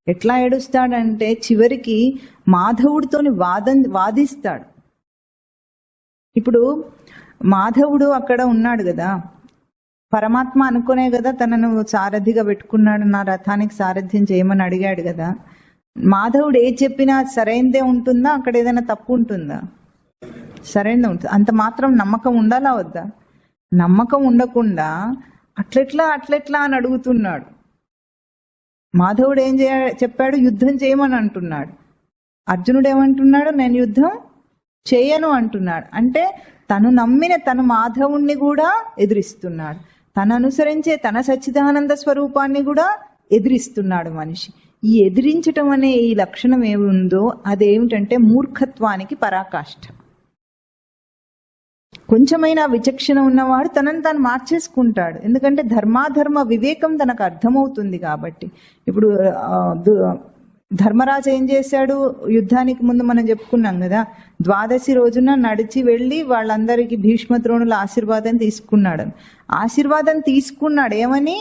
ఎట్లా ఏడుస్తాడంటే చివరికి మాధవుడితోని వాదిస్తాడు. ఇప్పుడు మాధవుడు అక్కడ ఉన్నాడు కదా, పరమాత్మ అనుకునే కదా తనను సారథిగా పెట్టుకున్నాడు, నా రథానికి సారథ్యం చేయమని అడిగాడు కదా. మాధవుడు ఏది చెప్పినా సరైనదే ఉంటుందా, అక్కడ ఏదైనా తప్పు ఉంటుందా? సరైనదే ఉంటుంది. అంత మాత్రం నమ్మకం ఉండాలా వద్దా? నమ్మకం ఉండకుండా అట్లెట్లా అని అడుగుతున్నాడు. మాధవుడు ఏం చెప్పాడు? యుద్ధం చేయమని అంటున్నాడు. అర్జునుడు ఏమంటున్నాడు? నేను యుద్ధం చేయను అంటున్నాడు. అంటే తను నమ్మిన తన మాధవుణ్ణి కూడా ఎదిరిస్తున్నాడు, తను అనుసరించే తన సచ్చిదానంద స్వరూపాన్ని కూడా ఎదిరిస్తున్నాడు మనిషి. ఈ ఎదిరించటం అనే ఈ లక్షణం ఏమి ఉందో అదేమిటంటే మూర్ఖత్వానికి పరాకాష్ఠ. కొంచెమైనా విచక్షణ ఉన్నవాడు తనను తాను మార్చేసుకుంటాడు, ఎందుకంటే ధర్మాధర్మ వివేకం తనకు అర్థమవుతుంది కాబట్టి. ఇప్పుడు ధర్మరాజు ఏం చేశాడు? యుద్ధానికి ముందు మనం చెప్పుకున్నాం కదా, ద్వాదశి రోజున నడిచి వెళ్ళి వాళ్ళందరికీ భీష్మద్రోణుల ఆశీర్వాదం తీసుకున్నాడు. ఆశీర్వాదం తీసుకున్నాడు ఏమని?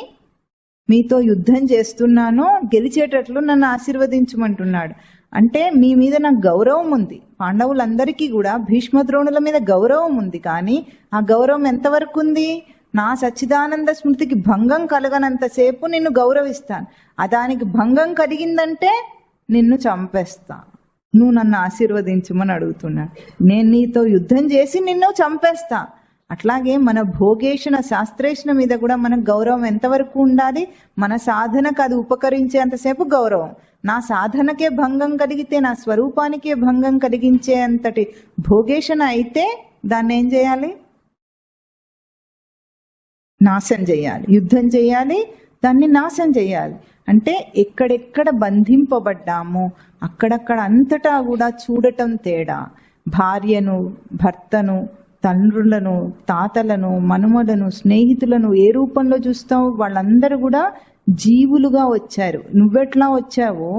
మీతో యుద్ధం చేస్తున్నాను, గెలిచేటట్లు నన్ను ఆశీర్వదించమంటున్నాడు. అంటే మీ మీద నాకు గౌరవం ఉంది, పాండవులందరికీ కూడా భీష్మద్రోణుల మీద గౌరవం ఉంది. కానీ ఆ గౌరవం ఎంతవరకు ఉంది? నా సచ్చిదానంద స్మృతికి భంగం కలగనంతసేపు నిన్ను గౌరవిస్తాను, దానికి భంగం కలిగిందంటే నిన్ను చంపేస్తా, నువ్వు నన్ను ఆశీర్వదించమని అడుగుతున్నాడు. నేను నీతో యుద్ధం చేసి నిన్ను చంపేస్తా. అట్లాగే మన భోగేషణ శాస్త్రేషణ మీద కూడా మనకు గౌరవం ఎంతవరకు ఉండాలి? మన సాధనకు అది ఉపకరించేంతసేపు గౌరవం. నా సాధనకే భంగం కలిగితే, నా స్వరూపానికే భంగం కలిగించే అంతటి భోగేషణ అయితే దాన్ని ఏం చేయాలి? నాశనం చేయాలి, యుద్ధం చేయాలి, దాన్ని నాశనం చేయాలి. అంటే ఎక్కడెక్కడ బంధింపబడ్డామో అక్కడక్కడ అంతటా కూడా చూడటం తేడా. భార్యను, భర్తను, తండ్రులను, తాతలను, మనుమలను, స్నేహితులను ఏ రూపంలో చూస్తావు? వాళ్ళందరూ కూడా జీవులుగా వచ్చారు. నువ్వెట్లా వచ్చావో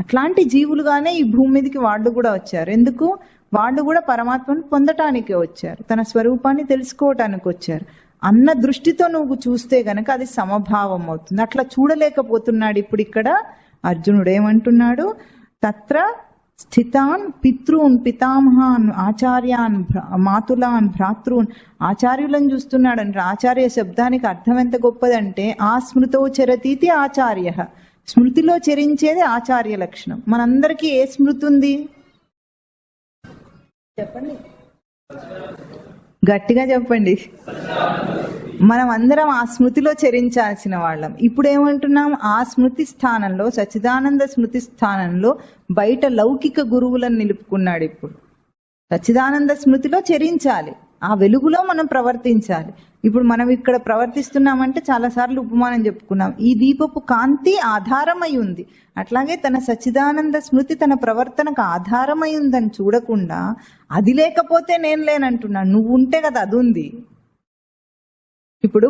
అట్లాంటి జీవులుగానే ఈ భూమి మీదకి వాళ్ళు కూడా వచ్చారు. ఎందుకు? వాళ్ళు కూడా పరమాత్మను పొందటానికే వచ్చారు, తన స్వరూపాన్ని తెలుసుకోవటానికి వచ్చారు అన్న దృష్టితో నువ్వు చూస్తే గనక అది సమభావం అవుతుంది. అట్లా చూడలేకపోతున్నాడు ఇప్పుడు ఇక్కడ అర్జునుడు. ఏమంటున్నాడు? తత్ర స్థితాన్ పితృన్ పితామహాన్ ఆచార్యాన్ మాతులాన్ భ్రాతృన్. ఆచార్యులను చూస్తున్నాడు అంటే ఆచార్య శబ్దానికి అర్థం ఎంత గొప్పదంటే ఆ స్మృతో చరతీతి ఆచార్య. స్మృతిలో చరించేది ఆచార్య లక్షణం. మనందరికీ ఏ స్మృతి ఉంది చెప్పండి, గట్టిగా చెప్పండి. మనం అందరం ఆ స్మృతిలో చరించాల్సిన వాళ్ళం. ఇప్పుడు ఏమంటున్నాం? ఆ స్మృతి స్థానంలో, సచ్చిదానంద స్మృతి స్థానంలో బయట లౌకిక గురువులను నిలుపుకున్నాడు. ఇప్పుడు సచ్చిదానంద స్మృతిలో చరించాలి, ఆ వెలుగులో మనం ప్రవర్తించాలి. ఇప్పుడు మనం ఇక్కడ ప్రవర్తిస్తున్నామంటే చాలాసార్లు ఉపమానం చెప్పుకున్నాం, ఈ దీపపు కాంతి ఆధారమై ఉంది. అట్లాగే తన సచ్చిదానంద స్మృతి తన ప్రవర్తనకు ఆధారమై ఉందని చూడకుండా అది లేకపోతే నేను లేనంటున్నాను. నువ్వు ఉంటే కదా అది ఉంది. ఇప్పుడు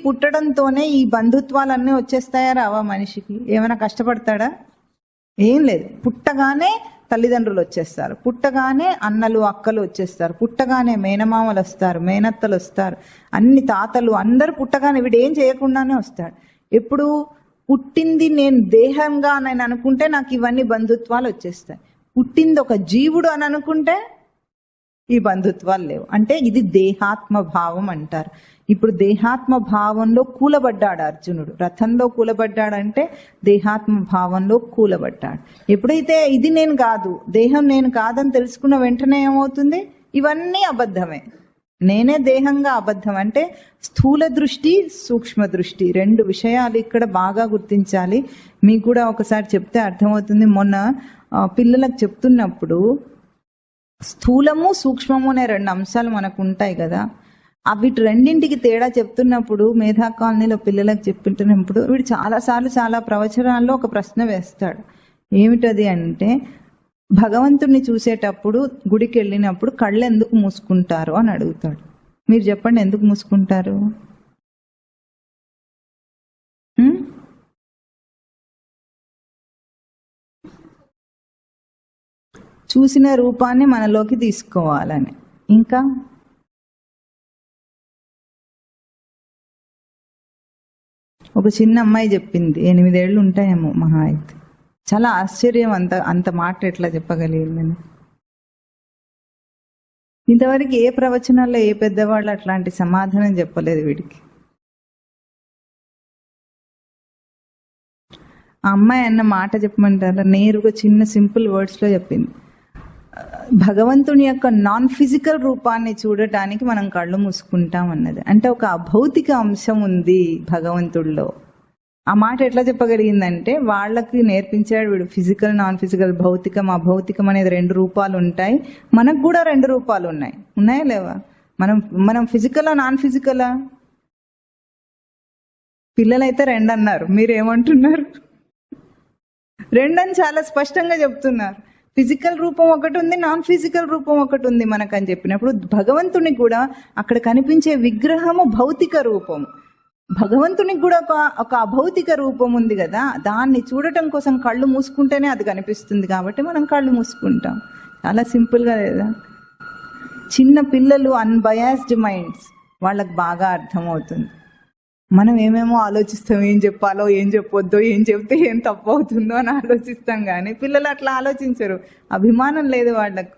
పుట్టడంతోనే ఈ బంధుత్వాలన్నీ వచ్చేస్తాయా రావా? మనిషికి ఏమైనా కష్టపడతాడా? ఏం లేదు. పుట్టగానే తల్లిదండ్రులు వచ్చేస్తారు, పుట్టగానే అన్నలు అక్కలు వచ్చేస్తారు, పుట్టగానే మేనమామలు వస్తారు, మేనత్తలు వస్తారు, అన్ని తాతలు అందరు పుట్టగానే వీడు ఏం చేయకుండానే వస్తాడు. ఎప్పుడు పుట్టింది నేను దేహంగా అని అనుకుంటే నాకు ఇవన్నీ బంధుత్వాలు వచ్చేస్తాయి. పుట్టింది ఒక జీవుడు అని అనుకుంటే ఈ బంధుత్వాలు లేవు. అంటే ఇది దేహాత్మ భావం అంటారు. ఇప్పుడు దేహాత్మ భావంలో కూలబడ్డాడు అర్జునుడు. రథంలో కూలబడ్డాడంటే దేహాత్మ భావంలో కూలబడ్డాడు. ఎప్పుడైతే ఇది నేను కాదు, దేహం నేను కాదని తెలుసుకున్న వెంటనే ఏమవుతుంది? ఇవన్నీ అబద్ధమే, నేనే దేహంగా అబద్ధం. అంటే స్థూల దృష్టి, సూక్ష్మ దృష్టి రెండు విషయాలు ఇక్కడ బాగా గుర్తించాలి. మీకు కూడా ఒకసారి చెప్తే అర్థమవుతుంది. మొన్న పిల్లలకు చెప్తున్నప్పుడు స్థూలము సూక్ష్మము అనే రెండు అంశాలు మనకు ఉంటాయి కదా, వీటి రెండింటికి తేడా చెప్తున్నప్పుడు మేధా కాలనీలో పిల్లలకు చెప్తున్నప్పుడు వీడు చాలాసార్లు చాలా ప్రవచనాల్లో ఒక ప్రశ్న వేస్తాడు. ఏమిటది అంటే, భగవంతుడిని చూసేటప్పుడు గుడికి వెళ్ళినప్పుడు కళ్ళు ఎందుకు మూసుకుంటారు అని అడుగుతాడు. మీరు చెప్పండి, ఎందుకు మూసుకుంటారు? చూసిన రూపాన్ని మనలోకి తీసుకోవాలని. ఇంకా ఒక చిన్న అమ్మాయి చెప్పింది, 8 ఏళ్ళు ఉంటాయేమో మహా అయితే. చాలా ఆశ్చర్యం, అంత మాట ఎట్లా చెప్పగలిగిందని. ఇంతవరకు ఏ ప్రవచనాల్లో ఏ పెద్దవాళ్ళు అట్లాంటి సమాధానం చెప్పలేదు వీడికి. ఆ అమ్మాయి అన్న మాట చెప్పమంటారా? నేరుగా చిన్న సింపుల్ వర్డ్స్లో చెప్పింది. భగవంతుని యొక్క నాన్ ఫిజికల్ రూపాన్ని చూడటానికి మనం కళ్ళు మూసుకుంటాం అన్నది. అంటే ఒక అభౌతిక అంశం ఉంది భగవంతుడిలో. ఆ మాట ఎట్లా చెప్పగలిగిందంటే వాళ్ళకి నేర్పించాడు వీడు. ఫిజికల్, నాన్ ఫిజికల్, భౌతికం, అభౌతికం అనేది 2 రూపాలు ఉంటాయి. మనకు కూడా 2 రూపాలు ఉన్నాయి. ఉన్నాయా లేవా? మనం ఫిజికలా నాన్ ఫిజికలా? పిల్లలైతే 2 అన్నారు, మీరేమంటున్నారు? 2 అని చాలా స్పష్టంగా చెప్తున్నారు. ఫిజికల్ రూపం ఒకటి ఉంది, నాన్ ఫిజికల్ రూపం ఒకటి ఉంది మనకని చెప్పినప్పుడు భగవంతునికి కూడా అక్కడ కనిపించే విగ్రహము భౌతిక రూపము. భగవంతునికి కూడా ఒక అభౌతిక రూపం ఉంది కదా, దాన్ని చూడటం కోసం కళ్ళు మూసుకుంటేనే అది కనిపిస్తుంది. కాబట్టి మనం కళ్ళు మూసుకుంటాం. చాలా సింపుల్గా లేదా? చిన్న పిల్లలు, అన్బయాస్డ్ మైండ్స్, వాళ్ళకి బాగా అర్థమవుతుంది. మనం ఏమేమో ఆలోచిస్తాం, ఏం చెప్పాలో, ఏం చెప్పొద్దో, ఏం చెప్తే ఏం తప్పు అవుతుందో అని ఆలోచిస్తాం. కానీ పిల్లలు అట్లా ఆలోచించరు. అభిమానం లేదు వాళ్ళకు.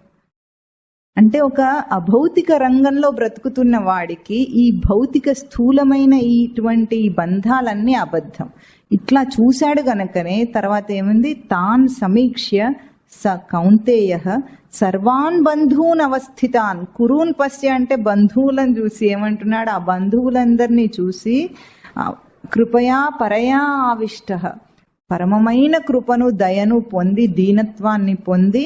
అంటే ఒక అభౌతిక రంగంలో బ్రతుకుతున్న వాడికి ఈ భౌతిక స్థూలమైన ఇటువంటి బంధాలన్నీ అబద్ధం. ఇట్లా చూశాడు గనకనే తర్వాత ఏముంది? తాన్ సమీక్ష్య స కౌంతేయ సర్వాన్ బంధూన్ అవస్థితాన్ కురూన్ పశ్య. అంటే బంధువులను చూసి ఏమంటున్నాడు? ఆ బంధువులందరినీ చూసి కృపయా పరయా ఆవిష్ట, పరమమైన కృపను, దయను పొంది, దీనత్వాన్ని పొంది,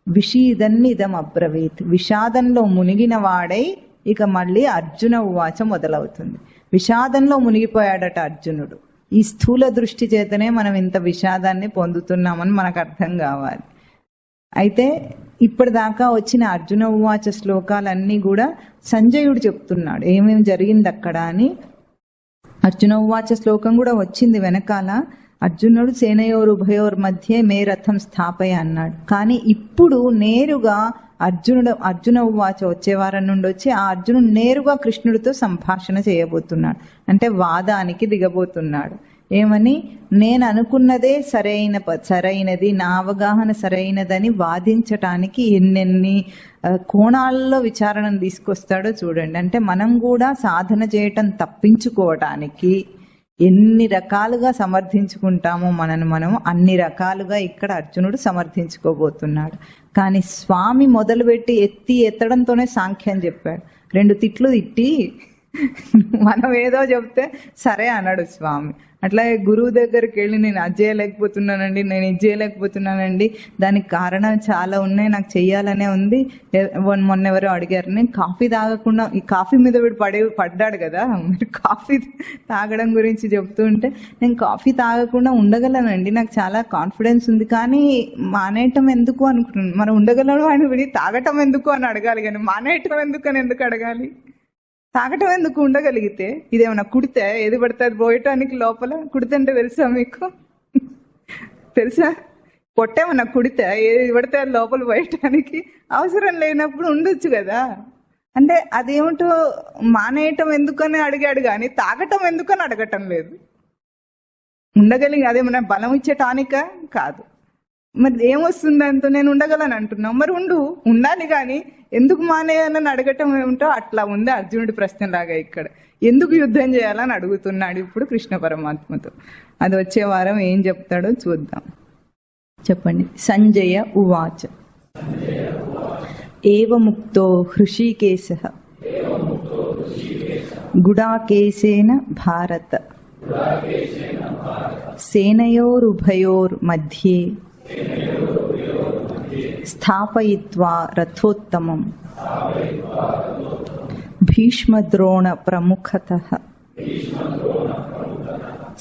విషీదన్నిదం అబ్రవీత్, విషాదంలో మునిగిన వాడై ఇక మళ్ళీ అర్జున ఉవాచ మొదలవుతుంది. విషాదంలో మునిగిపోయాడట అర్జునుడు. ఈ స్థూల దృష్టి చేతనే మనం ఇంత విషాదాన్ని పొందుతున్నామని మనకు అర్థం కావాలి. అయితే ఇప్పటిదాకా వచ్చిన అర్జున ఉవాచ శ్లోకాలన్నీ కూడా సంజయుడు చెప్తున్నాడు ఏమేమి జరిగింది అక్కడ అని. అర్జున ఉవాచ శ్లోకం కూడా వచ్చింది వెనకాల. అర్జునుడు సేనయోరు ఉభయోర్ మధ్య మే రథం స్థాపయ అన్నాడు. కానీ ఇప్పుడు నేరుగా అర్జున ఉవాచ వచ్చే వారం నుండి వచ్చి ఆ అర్జునుడు నేరుగా కృష్ణుడితో సంభాషణ చేయబోతున్నాడు. అంటే వాదానికి దిగబోతున్నాడు. ఏమని? నేను అనుకున్నదే సరైనది, నా అవగాహన సరైనదని వాదించటానికి ఎన్నెన్ని కోణాల్లో విచారణను తీసుకొస్తాడో చూడండి. అంటే మనం కూడా సాధన చేయటం తప్పించుకోవటానికి ఎన్ని రకాలుగా సమర్థించుకుంటామో మనం అన్ని రకాలుగా ఇక్కడ అర్జునుడు సమర్థించుకోబోతున్నాడు. కానీ స్వామి మొదలుపెట్టి ఎత్తడంతోనే సాంఖ్యం చెప్పాడు. 2 తిట్లు తిట్టి మనం ఏదో చెప్తే సరే అన్నాడు స్వామి. అట్లాగే గురువు దగ్గరికి వెళ్ళి నేను అది చేయలేకపోతున్నానండి, నేను ఇది చేయలేకపోతున్నానండి, దానికి కారణం చాలా ఉన్నాయి, నాకు చెయ్యాలనే ఉంది. మొన్న ఎవరో అడిగారు, నేను కాఫీ తాగకుండా, ఈ కాఫీ మీద వీడు పడ్డాడు కదా, మీరు కాఫీ తాగడం గురించి చెప్తూ ఉంటే నేను కాఫీ తాగకుండా ఉండగలనండి, నాకు చాలా కాన్ఫిడెన్స్ ఉంది, కానీ మానేయటం ఎందుకు అనుకుంటున్నాను. మనం ఉండగలను అని విడి తాగటం ఎందుకు అని అడగాలి, కానీ మానేయటం ఎందుకు అని ఎందుకు అడగాలి? తాగటం ఎందుకు ఉండగలిగితే? ఇదేమన్నా కుడితే ఏది పడితే అది పోయటానికి లోపల కుడితే తెలుసా మీకు? తెలుసా? పొట్టేమన్నా కుడితే ఏది పడితే అది లోపల పోయటానికి అవసరం లేనప్పుడు ఉండొచ్చు కదా. అంటే అదేమిటో మానేయటం ఎందుకని అడిగాడు కానీ తాగటం ఎందుకని అడగటం లేదు. ఉండగలిగి అదేమన్నా బలం ఇచ్చే టానికా కాదు. మరి ఏమొస్తుంది అంత? నేను ఉండగలను అంటున్నావు, మరి ఉండాలి కానీ ఎందుకు మానేయాలని అడగటం ఏమిటో అట్లా ఉంది అర్జునుడి ప్రశ్నలాగా. ఇక్కడ ఎందుకు యుద్ధం చేయాలని అడుగుతున్నాడు ఇప్పుడు కృష్ణ పరమాత్మతో. అది వచ్చే వారం ఏం చెప్తాడో చూద్దాం. చెప్పండి. సంజయ ఉవాచ ఏవముక్తో హృషీకేశః గుడాకేశేన భారత సేనయోరుభయోర్ మధ్యే స్థాపయిత్వా రథోత్తమం భీష్మద్రోణ ప్రముఖతః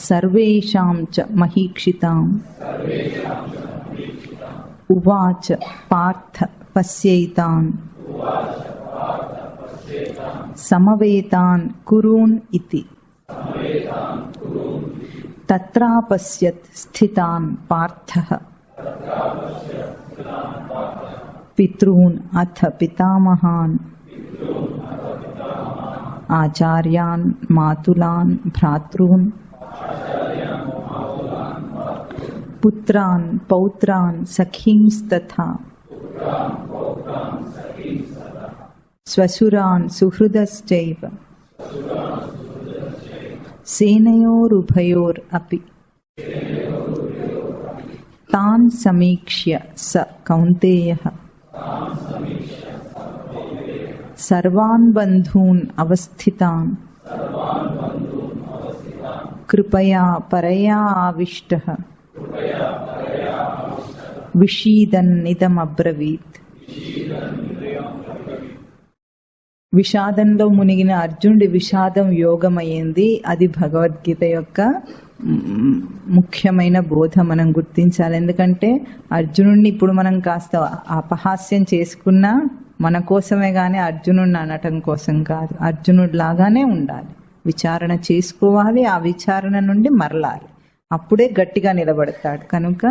సర్వేషాం చ మహీక్షితాం ఉవాచ పార్థ పశ్యైతాన్ సమవేతాన్ కురూన్ ఇతి తత్రాపశ్యత్ స్థితాన్ పార్థః పితॄన్ అథ పితామహాన్ ఆచార్యాన్ మాతులాన్ భ్రాతॄన్ పుత్రాన్ పౌత్రాన్ సఖీంస్తథా స్వసురాన్ సుహృదశ్చైవ సేనయోరుభయోర్ అపి తాన్ సమీక్ష్య స కౌంతేయః సర్వాన్ బంధూన్ అవస్థితాన్ కృపయా పరయా ఆవిష్టః విషీదన్నిదమబ్రవీత్. విషాదంలో మునిగిన అర్జునుడి విషాదం యోగమయ్యింది. అది భగవద్గీత యొక్క ముఖ్యమైన బోధ మనం గుర్తించాలి. ఎందుకంటే అర్జునుడిని ఇప్పుడు మనం కాస్త అపహాస్యం చేసుకున్నా మన కోసమే కానీ అర్జునుడిని అనటం కోసం కాదు. అర్జునుడి లాగానే ఉండాలి, విచారణ చేసుకోవాలి, ఆ విచారణ నుండి మరలాలి, అప్పుడే గట్టిగా నిలబడతాడు. కనుక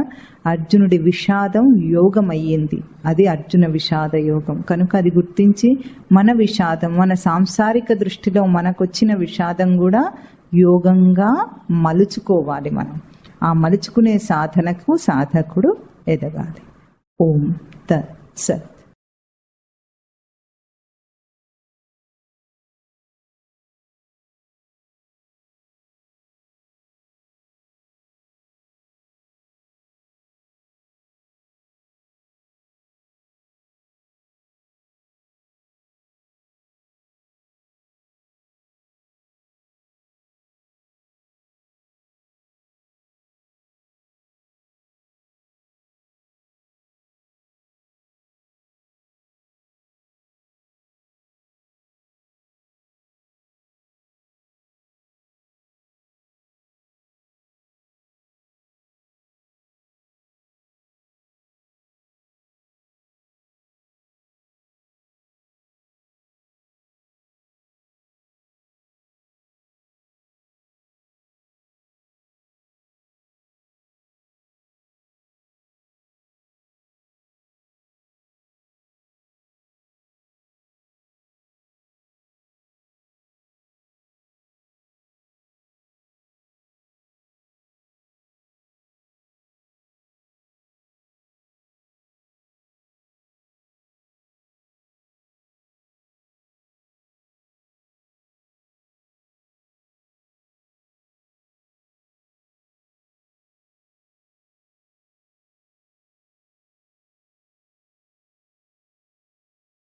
అర్జునుడి విషాదం యోగం అయ్యింది, అది అర్జున విషాద యోగం. కనుక అది గుర్తించి మన విషాదం, మన సాంసారిక దృష్టిలో మనకొచ్చిన విషాదం కూడా యోగంగా మలుచుకోవాలి. మనం ఆ మలుచుకునే సాధనకు సాధకుడు ఎదగాలి. ఓం తత్ సత్.